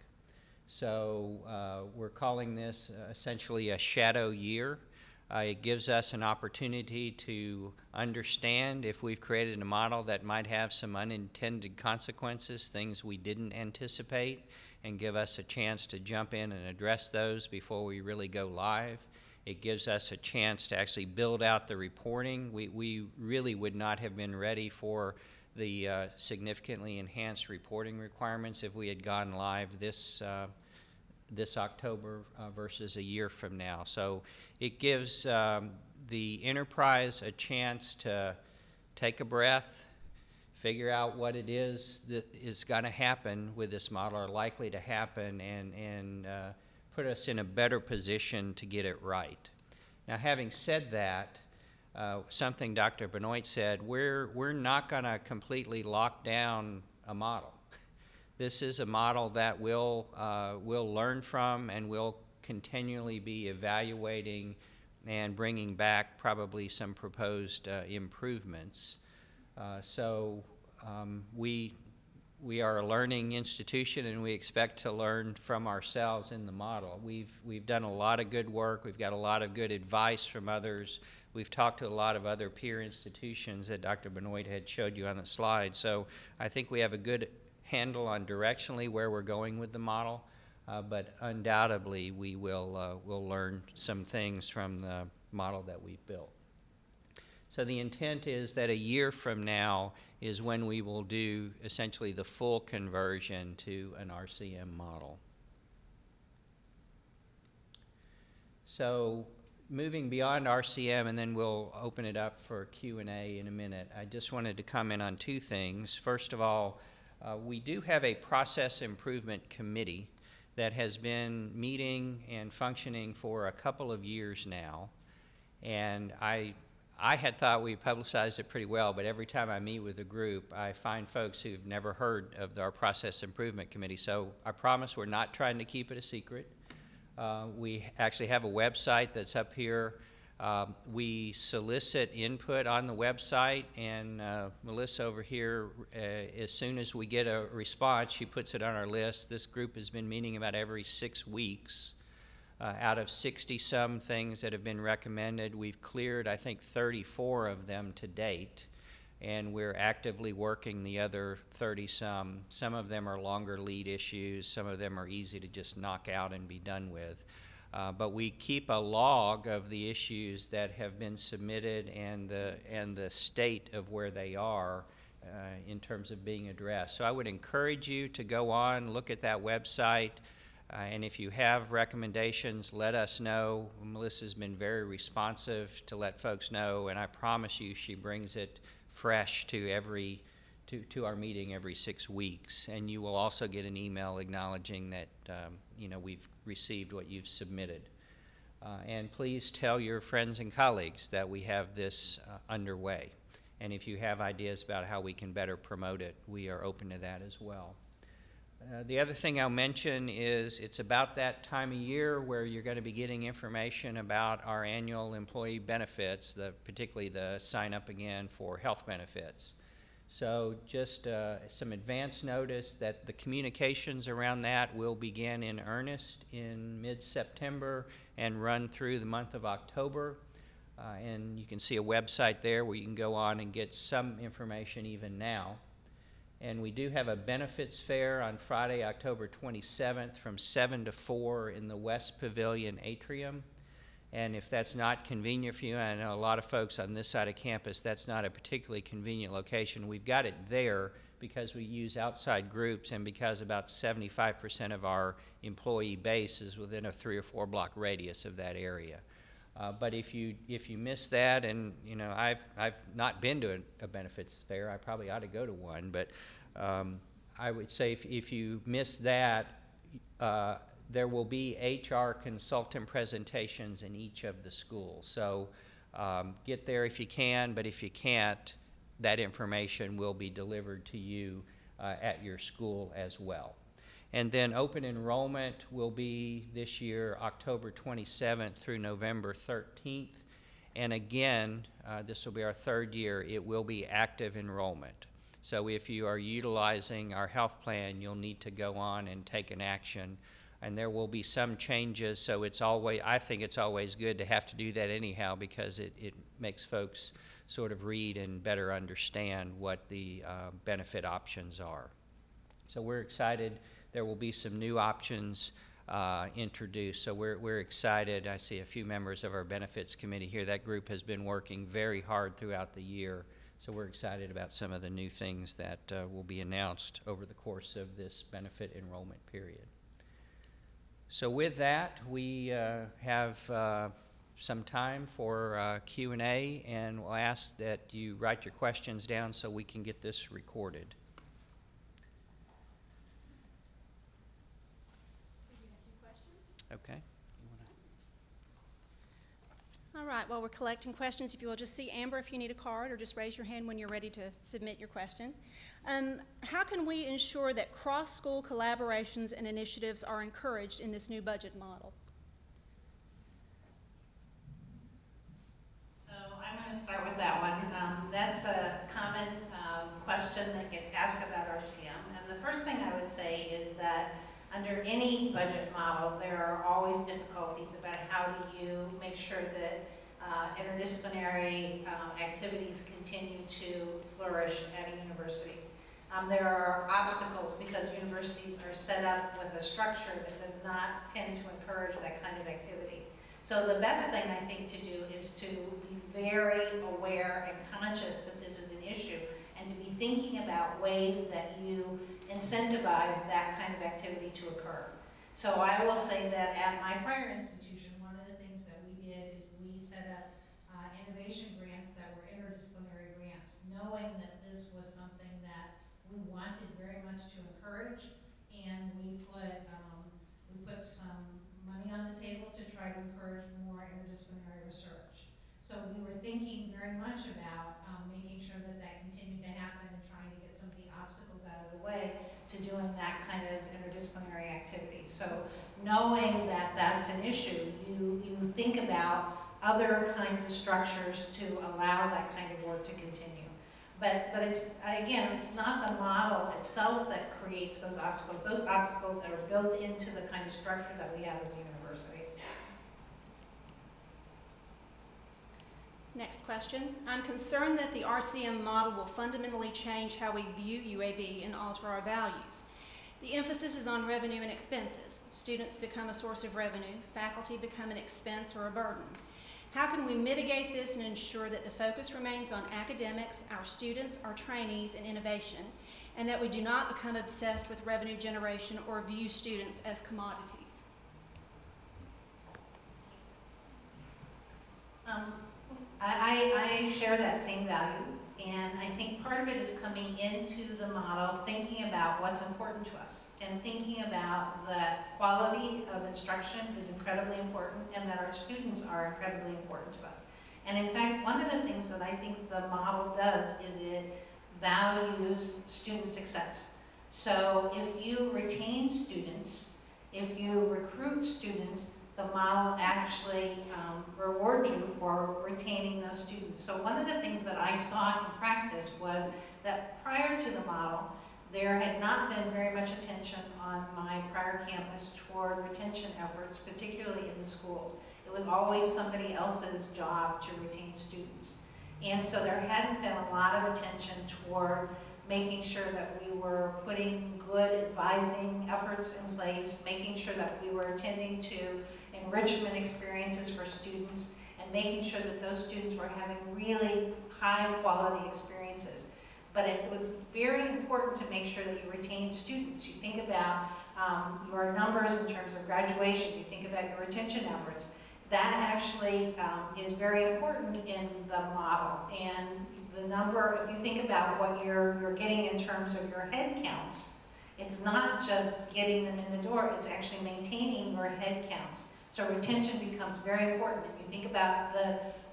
Speaker 3: So we're calling this essentially a shadow year. It gives us an opportunity to understand if we've created a model that might have some unintended consequences, things we didn't anticipate, and give us a chance to jump in and address those before we really go live. It gives us a chance to actually build out the reporting. We really would not have been ready for the significantly enhanced reporting requirements if we had gone live this October versus a year from now. So it gives the enterprise a chance to take a breath, figure out what it is that is going to happen with this model or likely to happen, and put us in a better position to get it right. Now, having said that, something Dr. Benoit said, we're not going to completely lock down a model. This is a model that we'll learn from, and we'll continually be evaluating and bringing back probably some proposed improvements. We are a learning institution, and we expect to learn from ourselves in the model. We've done a lot of good work. We've got a lot of good advice from others. We've talked to a lot of other peer institutions that Dr. Benoit had showed you on the slide. So I think we have a good handle on directionally where we're going with the model, but undoubtedly we will we'll learn some things from the model that we've built. So the intent is that a year from now is when we will do essentially the full conversion to an RCM model. So moving beyond RCM, and then we'll open it up for Q&A in a minute, I just wanted to comment on two things. First of all, we do have a process improvement committee that has been meeting and functioning for a couple of years now, and I had thought we publicized it pretty well, but every time I meet with a group, I find folks who've never heard of our Process Improvement Committee. So I promise we're not trying to keep it a secret. We actually have a website that's up here. We solicit input on the website, and Melissa over here, as soon as we get a response, she puts it on our list. This group has been meeting about every 6 weeks Out of 60-some things that have been recommended, we've cleared, I think, 34 of them to date, and we're actively working the other 30-some. Some of them are longer lead issues. Some of them are easy to just knock out and be done with. But we keep a log of the issues that have been submitted and the state of where they are in terms of being addressed. So I would encourage you to go on, look at that website, and if you have recommendations, let us know. Melissa's been very responsive to let folks know, and I promise you she brings it fresh to our meeting every 6 weeks. And you will also get an email acknowledging that we've received what you've submitted. And please tell your friends and colleagues that we have this underway. And if you have ideas about how we can better promote it, we are open to that as well. The other thing I'll mention is it's about that time of year where you're going to be getting information about our annual employee benefits, particularly the sign up again for health benefits. So just some advance notice that the communications around that will begin in earnest in mid-September and run through the month of October. And you can see a website there where you can go on and get some information even now. And we do have a benefits fair on Friday, October 27th from 7 to 4 in the West Pavilion atrium. And if that's not convenient for you, I know a lot of folks on this side of campus, that's not a particularly convenient location. We've got it there because we use outside groups and because about 75% of our employee base is within a 3 or 4 block radius of that area. But if you miss that, and I've not been to a benefits fair, I probably ought to go to one. But I would say if you miss that, there will be HR consultant presentations in each of the schools. So get there if you can, but if you can't, that information will be delivered to you at your school as well. And then open enrollment will be this year October 27th through November 13th. And again, this will be our 3rd year, it will be active enrollment. So if you are utilizing our health plan, you'll need to go on and take an action. And there will be some changes, so I think it's always good to have to do that anyhow because it makes folks sort of read and better understand what the benefit options are. So we're excited. There will be some new options introduced, so we're excited. I see a few members of our benefits committee here. That group has been working very hard throughout the year, so we're excited about some of the new things that will be announced over the course of this benefit enrollment period. So with that, we have some time for Q&A, and we'll ask that you write your questions down so we can get this recorded. Okay.
Speaker 1: All right, while we're collecting questions, if you will just see Amber if you need a card, or just raise your hand when you're ready to submit your question. How can we ensure that cross-school collaborations and initiatives are encouraged in this new budget model?
Speaker 2: So I'm going to start with that one. That's a common question that gets asked about RCM. And the first thing I would say is that under any budget model, there are always difficulties about how do you make sure that interdisciplinary activities continue to flourish at a university. There are obstacles because universities are set up with a structure that does not tend to encourage that kind of activity. So the best thing I think to do is to be very aware and conscious that this is an issue, and to be thinking about ways that you incentivize that kind of activity to occur. So I will say that at my prior institution, one of the things that we did is we set up innovation grants that were interdisciplinary grants, knowing that this was something that we wanted very much to encourage, and we put some money on the table to try to encourage more interdisciplinary research. So we were thinking very much about making sure that that continued to happen and trying to get some of the obstacles out of the way to doing that kind of interdisciplinary activity. So knowing that that's an issue, you think about other kinds of structures to allow that kind of work to continue. But it's, again, it's not the model itself that creates those obstacles. Those obstacles are built into the kind of structure that we have as a university.
Speaker 1: Next question. I'm concerned that the RCM model will fundamentally change how we view UAB and alter our values. The emphasis is on revenue and expenses. Students become a source of revenue, faculty become an expense or a burden. How can we mitigate this and ensure that the focus remains on academics, our students, our trainees, and innovation, and that we do not become obsessed with revenue generation or view students as commodities?
Speaker 2: I share that same value, and I think part of it is coming into the model, thinking about what's important to us, and thinking about that quality of instruction is incredibly important, and that our students are incredibly important to us. And in fact, one of the things that I think the model does is it values student success. So if you retain students, if you recruit students, the model actually rewards you for retaining those students. So one of the things that I saw in practice was that prior to the model, there had not been very much attention on my prior campus toward retention efforts, particularly in the schools. It was always somebody else's job to retain students. And so there hadn't been a lot of attention toward making sure that we were putting good advising efforts in place, making sure that we were attending to enrichment experiences for students, and making sure that those students were having really high quality experiences. But it was very important to make sure that you retain students. You think about your numbers in terms of graduation, you think about your retention efforts. That actually is very important in the model. And the number, if you think about what you're getting in terms of your head counts, it's not just getting them in the door, it's actually maintaining your head counts. So retention becomes very important. If you think about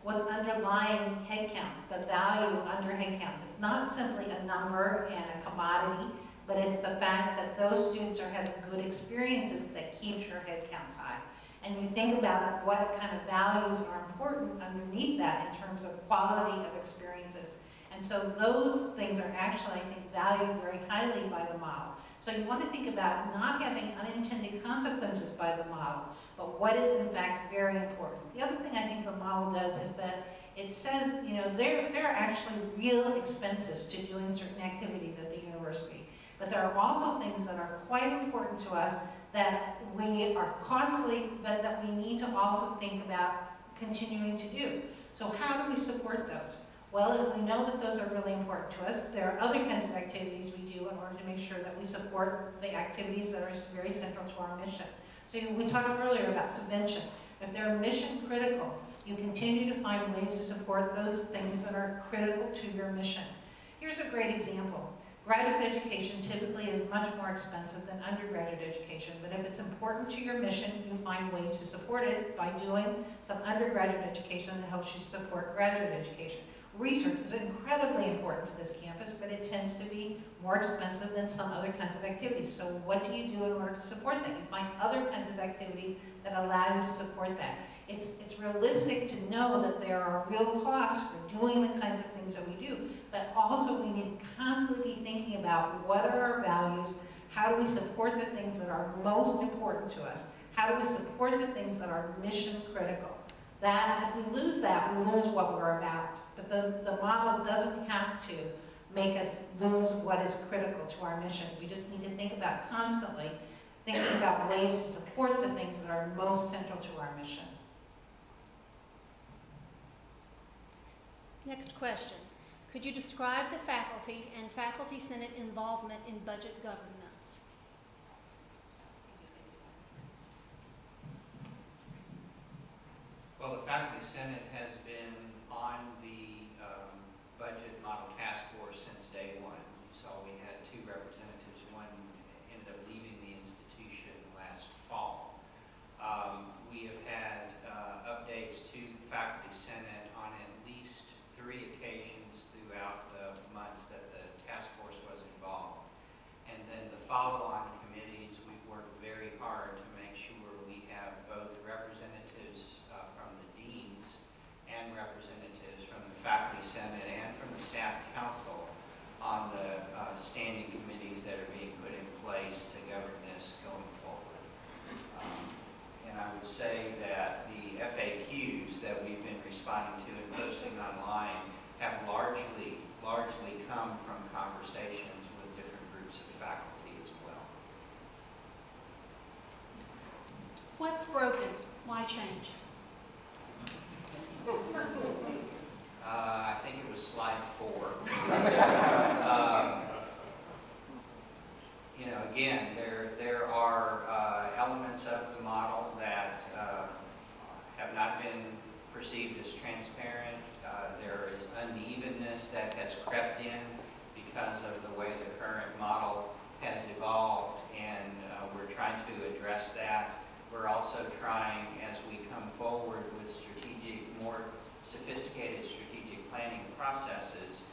Speaker 2: what's underlying head counts, the value under head counts. It's not simply a number and a commodity, but it's the fact that those students are having good experiences that keeps your head counts high. And you think about what kind of values are important underneath that in terms of quality of experiences. And so those things are actually, I think, valued very highly by the model. So you want to think about not having unintended consequences by the model, but what is in fact very important. The other thing I think the model does is that it says, you know, there are actually real expenses to doing certain activities at the university. But there are also things that are quite important to us that we are costly, but that we need to also think about continuing to do. So how do we support those? Well, if we know that those are really important to us, there are other kinds of activities we do in order to make sure that we support the activities that are very central to our mission. So we talked earlier about subvention. If they're mission critical, you continue to find ways to support those things that are critical to your mission. Here's a great example. Graduate education typically is much more expensive than undergraduate education, but if it's important to your mission, you find ways to support it by doing some undergraduate education that helps you support graduate education. Research is incredibly important to this campus, but it tends to be more expensive than some other kinds of activities. So what do you do in order to support that? You find other kinds of activities that allow you to support that. It's realistic to know that there are real costs for doing the kinds of things that we do, but also we need to constantly be thinking about what are our values, how do we support the things that are most important to us, how do we support the things that are mission critical. That, if we lose that, we lose what we're about. But the model doesn't have to make us lose what is critical to our mission. We just need to think about constantly thinking about ways to support the things that are most central to our mission.
Speaker 1: Next question. Could you describe the faculty and faculty senate involvement in budget governance?
Speaker 3: Well, the Faculty Senate has been on the budget model task force since day one. You saw we had 2 representatives. One ended up leaving the institution last fall. We have had updates to the Faculty Senate on at least 3 occasions throughout the months that the task force was involved. And then the posting online have largely come from conversations with different groups of faculty as well.
Speaker 1: What's broken? Why change?
Speaker 3: I think it was slide 4. You know, again, there are elements of the model that have not been perceived as transparent. There is unevenness that has crept in because of the way the current model has evolved, and we're trying to address that. We're also trying, as we come forward with more sophisticated strategic planning processes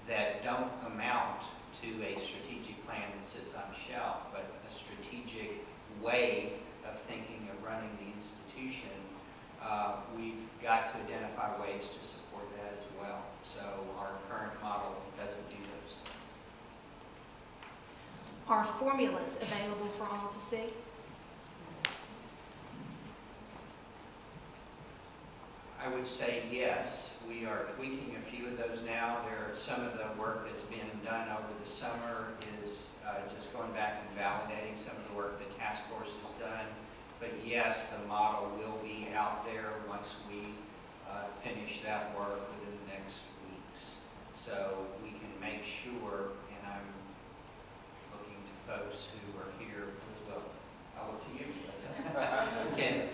Speaker 3: that don't amount to a strategic plan that sits on a shelf, but a strategic way of thinking of running the institution. We've got to identify ways to support that as well. So our current model doesn't do those things.
Speaker 1: Are formulas available for all to see?
Speaker 3: I would say yes. We are tweaking a few of those now. Some of the work that's been done over the summer is just going back and validating some of the work the task force has done. But yes, the model will be out there once we finish that work within the next weeks. So we can make sure, and I'm looking to folks who are here as well. I'll look to you. Can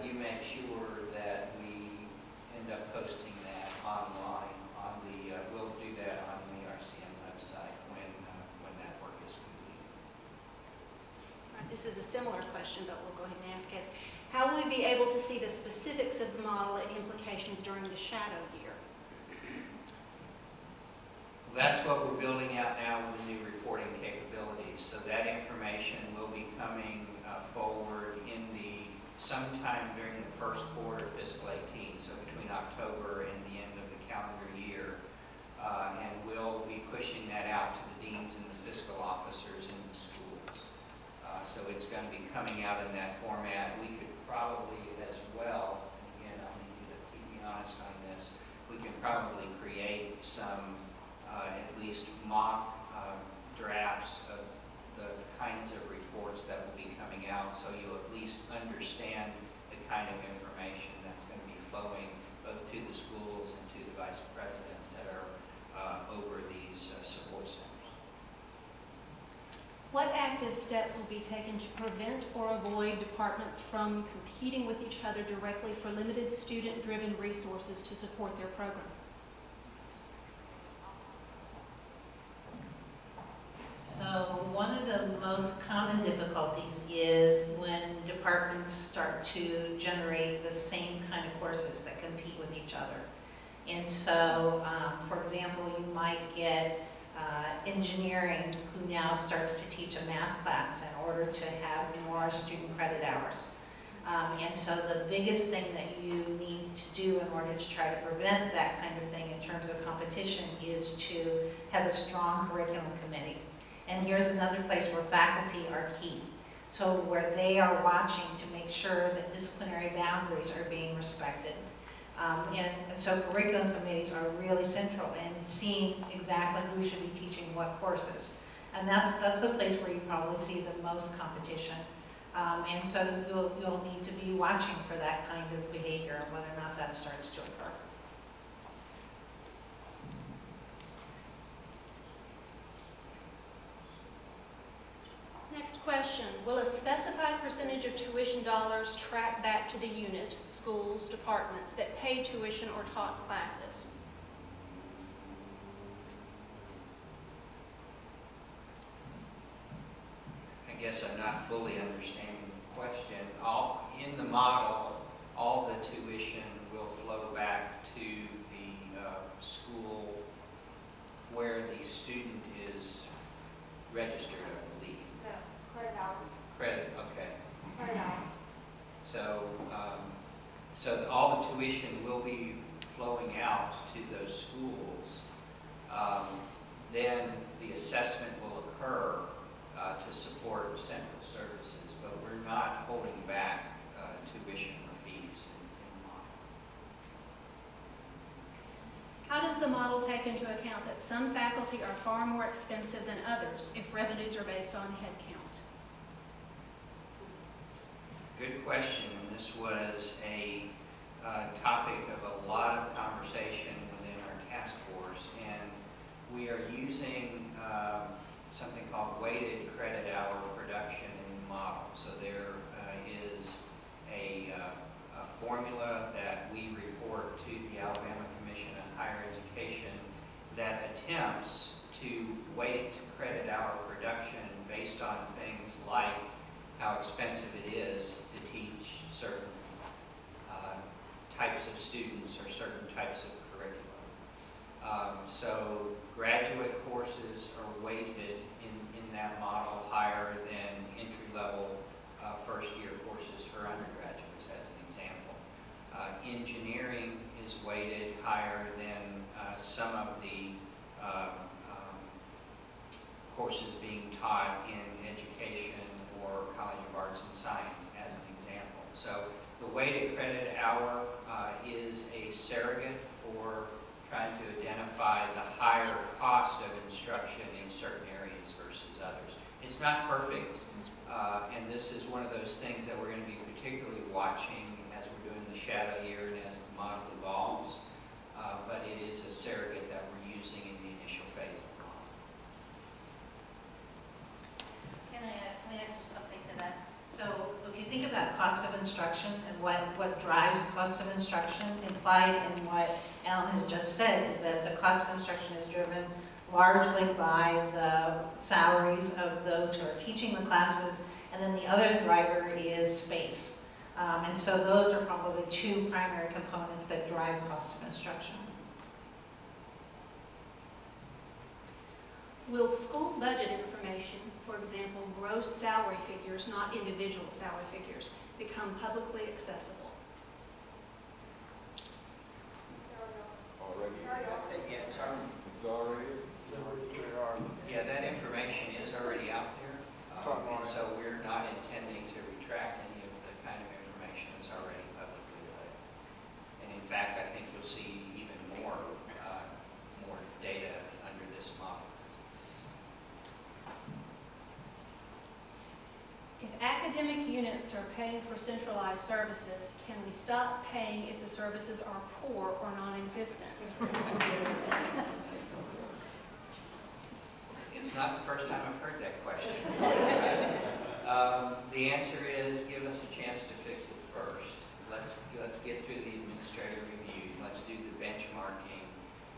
Speaker 3: you make sure that we end up posting that online on the, we'll do that on the RCM website when that work is complete.
Speaker 1: All right, this is a similar question, but we'll go ahead and ask it. How will we be able to see the specifics of the model and implications during the shadow year?
Speaker 3: That's what we're building out now with the new reporting capabilities. So that information will be coming forward in sometime during the first quarter of fiscal 18, so between October and the end of the calendar year. And we'll be pushing that out to the deans and the fiscal officers in the schools. So it's going to be coming out in that format. We could probably as well, and again, I'll need you to keep me honest on this, we can probably create some at least mock drafts of the kinds of reports that will be coming out, so you'll at least understand the kind of information that's going to be flowing both to the schools and to the vice presidents that are over these support centers.
Speaker 1: What active steps will be taken to prevent or avoid departments from competing with each other directly for limited student-driven resources to support their program?
Speaker 2: So one of the most common difficulties is when departments start to generate the same kind of courses that compete with each other. And so, for example, you might get engineering who now starts to teach a math class in order to have more student credit hours. And so the biggest thing that you need to do in order to try to prevent that kind of thing in terms of competition is to have a strong curriculum committee. And here's another place where faculty are key. So where they are watching to make sure that disciplinary boundaries are being respected. And so curriculum committees are really central in seeing exactly who should be teaching what courses. And that's the place where you probably see the most competition. And so you'll need to be watching for that kind of behavior and whether or not that starts to occur.
Speaker 1: Next question, will a specified percentage of tuition dollars track back to the unit, schools, departments that pay tuition or taught classes?
Speaker 3: I guess I'm not fully understanding the question. In the model, all the tuition will flow back to the school where the student is registered, I believe.
Speaker 4: No, credit hours.
Speaker 3: Credit, okay.
Speaker 4: Credit hours.
Speaker 3: So, so all the tuition will be flowing out to those schools. Then the assessment will occur to support central services, but we're not holding back tuition or fees in the model.
Speaker 1: does the model take into account that some faculty are far more expensive than others if revenues are based on head count?
Speaker 3: Good question. This was a topic of a lot of conversation within our task force, and we are using something called weighted credit hour production in the model. So there is a formula that we report to the Alabama Commission on Higher Education that attempts to weight credit hour production based on things like how expensive it is to teach certain types of students or certain types of curriculum. So graduate courses are weighted in that model higher than entry-level first-year courses for undergraduates, as an example. Engineering is weighted higher than some of the courses being taught in education or College of Arts and Science, as an example. So the weighted credit hour is a surrogate for trying to identify the higher cost of instruction in certain areas versus others. It's not perfect, and this is one of those things that we're going to be particularly watching as we're doing the shadow year and as the model evolves, but it is a surrogate that we're using in the initial phase of the model.
Speaker 2: Can I add just something to that? So if you think about cost of instruction and what drives cost of instruction, implied in what Alan has just said is that the cost of instruction is driven largely by the salaries of those who are teaching the classes, and then the other driver is space. And so those are probably two primary components that drive cost of instruction.
Speaker 1: Will school budget information, for example, gross salary figures, not individual salary figures, become publicly accessible?
Speaker 5: Already.
Speaker 3: Yeah, it's already,
Speaker 5: It's already.
Speaker 3: yeah, that information is already out there, and so we're not intending to retract any of the kind of information that's already publicly available. And in fact, I think you'll see even more data under this model.
Speaker 1: If academic units are paying for centralized services, can we stop paying if the services are poor or non-existent?
Speaker 3: It's not the first time I've heard that question. The answer is, give us a chance to fix it first. Let's get through the administrative review. Let's do the benchmarking,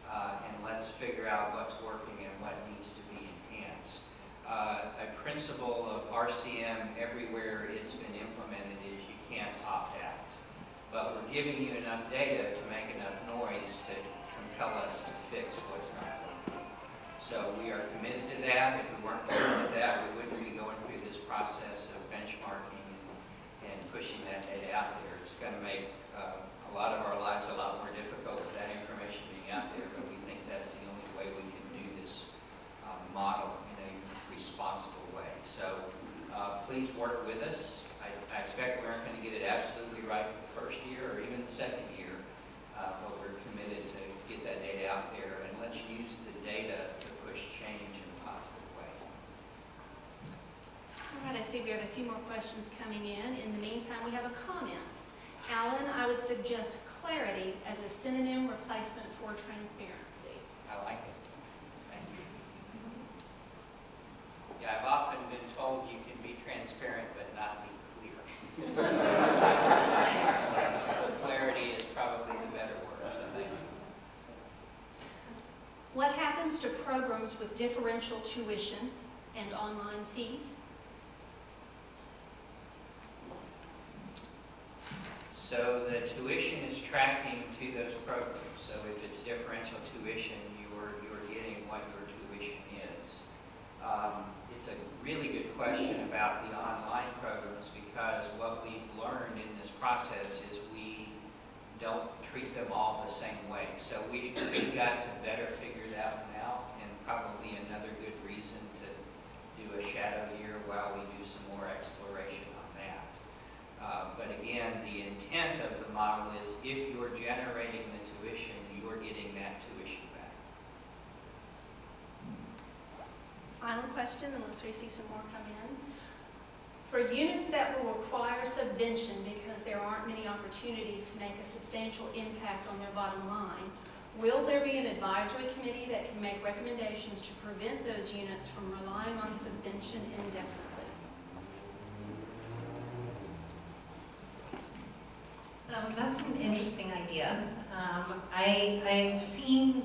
Speaker 3: and let's figure out what's working and what needs to be enhanced. A principle of RCM everywhere it's been implemented is you can't opt out. But we're giving you enough data to make enough noise to compel us to fix what's not working. So we are committed to that. If we weren't committed to that, we wouldn't be going through this process of benchmarking and pushing that data out there. It's going to make a lot of our lives a lot more difficult with that information being out there, but we think that's the only way we can do this model in a responsible way. So please work with us. I expect we aren't going to get it absolutely right the first year or even the second year, but we're committed to get that data out there, and let's use the data to push change in a positive way.
Speaker 1: All right, I see we have a few more questions coming in. In the meantime, we have a comment. Alan, I would suggest clarity as a synonym replacement for transparency.
Speaker 3: I like it. Thank you. Yeah, I've often been told you can be transparent but not be clear. But clarity is probably the better word, I think.
Speaker 1: What happens to programs with differential tuition and online fees?
Speaker 3: So the tuition is tracking to those programs. So if it's differential tuition, you're getting what your tuition is. It's a really good question about the online programs, because what we've learned in this process is we don't treat them all the same way. So we've got to better figure that one out, and probably another good reason to do a shadow year while we do some more exploration on that. But again, the intent of the model is if you're generating the tuition, you're getting that tuition
Speaker 1: final question, unless we see some more come in. For units that will require subvention because there aren't many opportunities to make a substantial impact on their bottom line, will there be an advisory committee that can make recommendations to prevent those units from relying on subvention indefinitely?
Speaker 2: That's an interesting idea. I've seen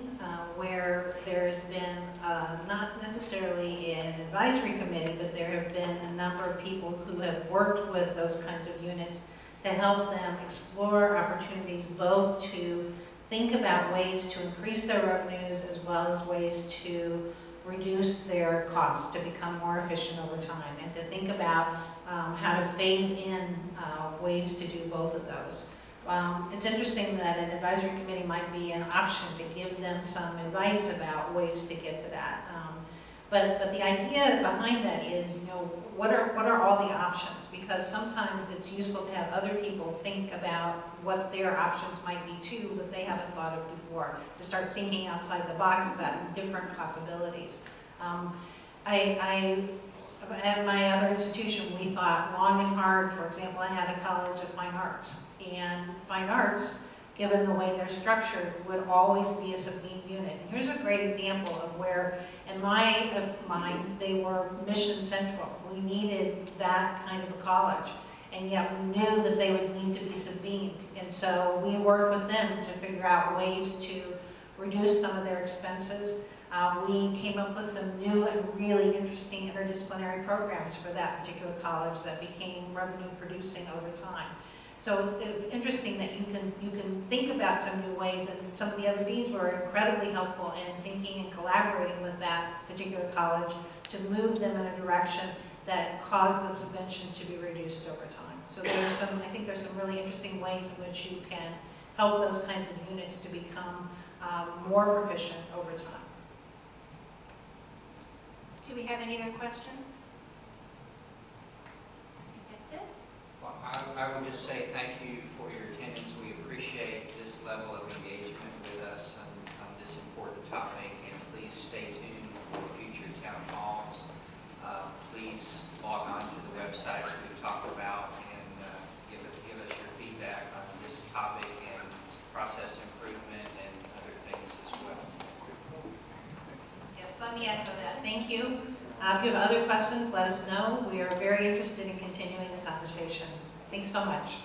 Speaker 2: where there's been, not necessarily an advisory committee, but there have been a number of people who have worked with those kinds of units to help them explore opportunities both to think about ways to increase their revenues as well as ways to reduce their costs, to become more efficient over time, and to think about how to phase in ways to do both of those. It's interesting that an advisory committee might be an option to give them some advice about ways to get to that. But the idea behind that is, you know, what are all the options? Because sometimes it's useful to have other people think about what their options might be too that they haven't thought of before, to start thinking outside the box about different possibilities. At my other institution, we thought long and hard. For example, I had a college of fine arts, and fine arts, given the way they're structured, would always be a subvened unit. And here's a great example of where, in my mind, they were mission central. We needed that kind of a college, and yet we knew that they would need to be subvened. And so we worked with them to figure out ways to reduce some of their expenses. We came up with some new and really interesting interdisciplinary programs for that particular college that became revenue producing over time. So it's interesting that you can think about some new ways, and some of the other deans were incredibly helpful in thinking and collaborating with that particular college to move them in a direction that caused the subvention to be reduced over time. So I think there's some really interesting ways in which you can help those kinds of units to become more proficient over time.
Speaker 1: Do we have any other questions? I think that's it.
Speaker 3: Well, I would just say thank you for your attendance. We appreciate this level of engagement with us on this important topic, and please stay tuned for future town halls. Please log on to the websites we've talked about and give us your feedback on this topic and process improvement and other things as well.
Speaker 2: Yes, let me echo that. Thank you. If you have other questions, let us know. We are very interested in continuing the conversation. Thanks so much.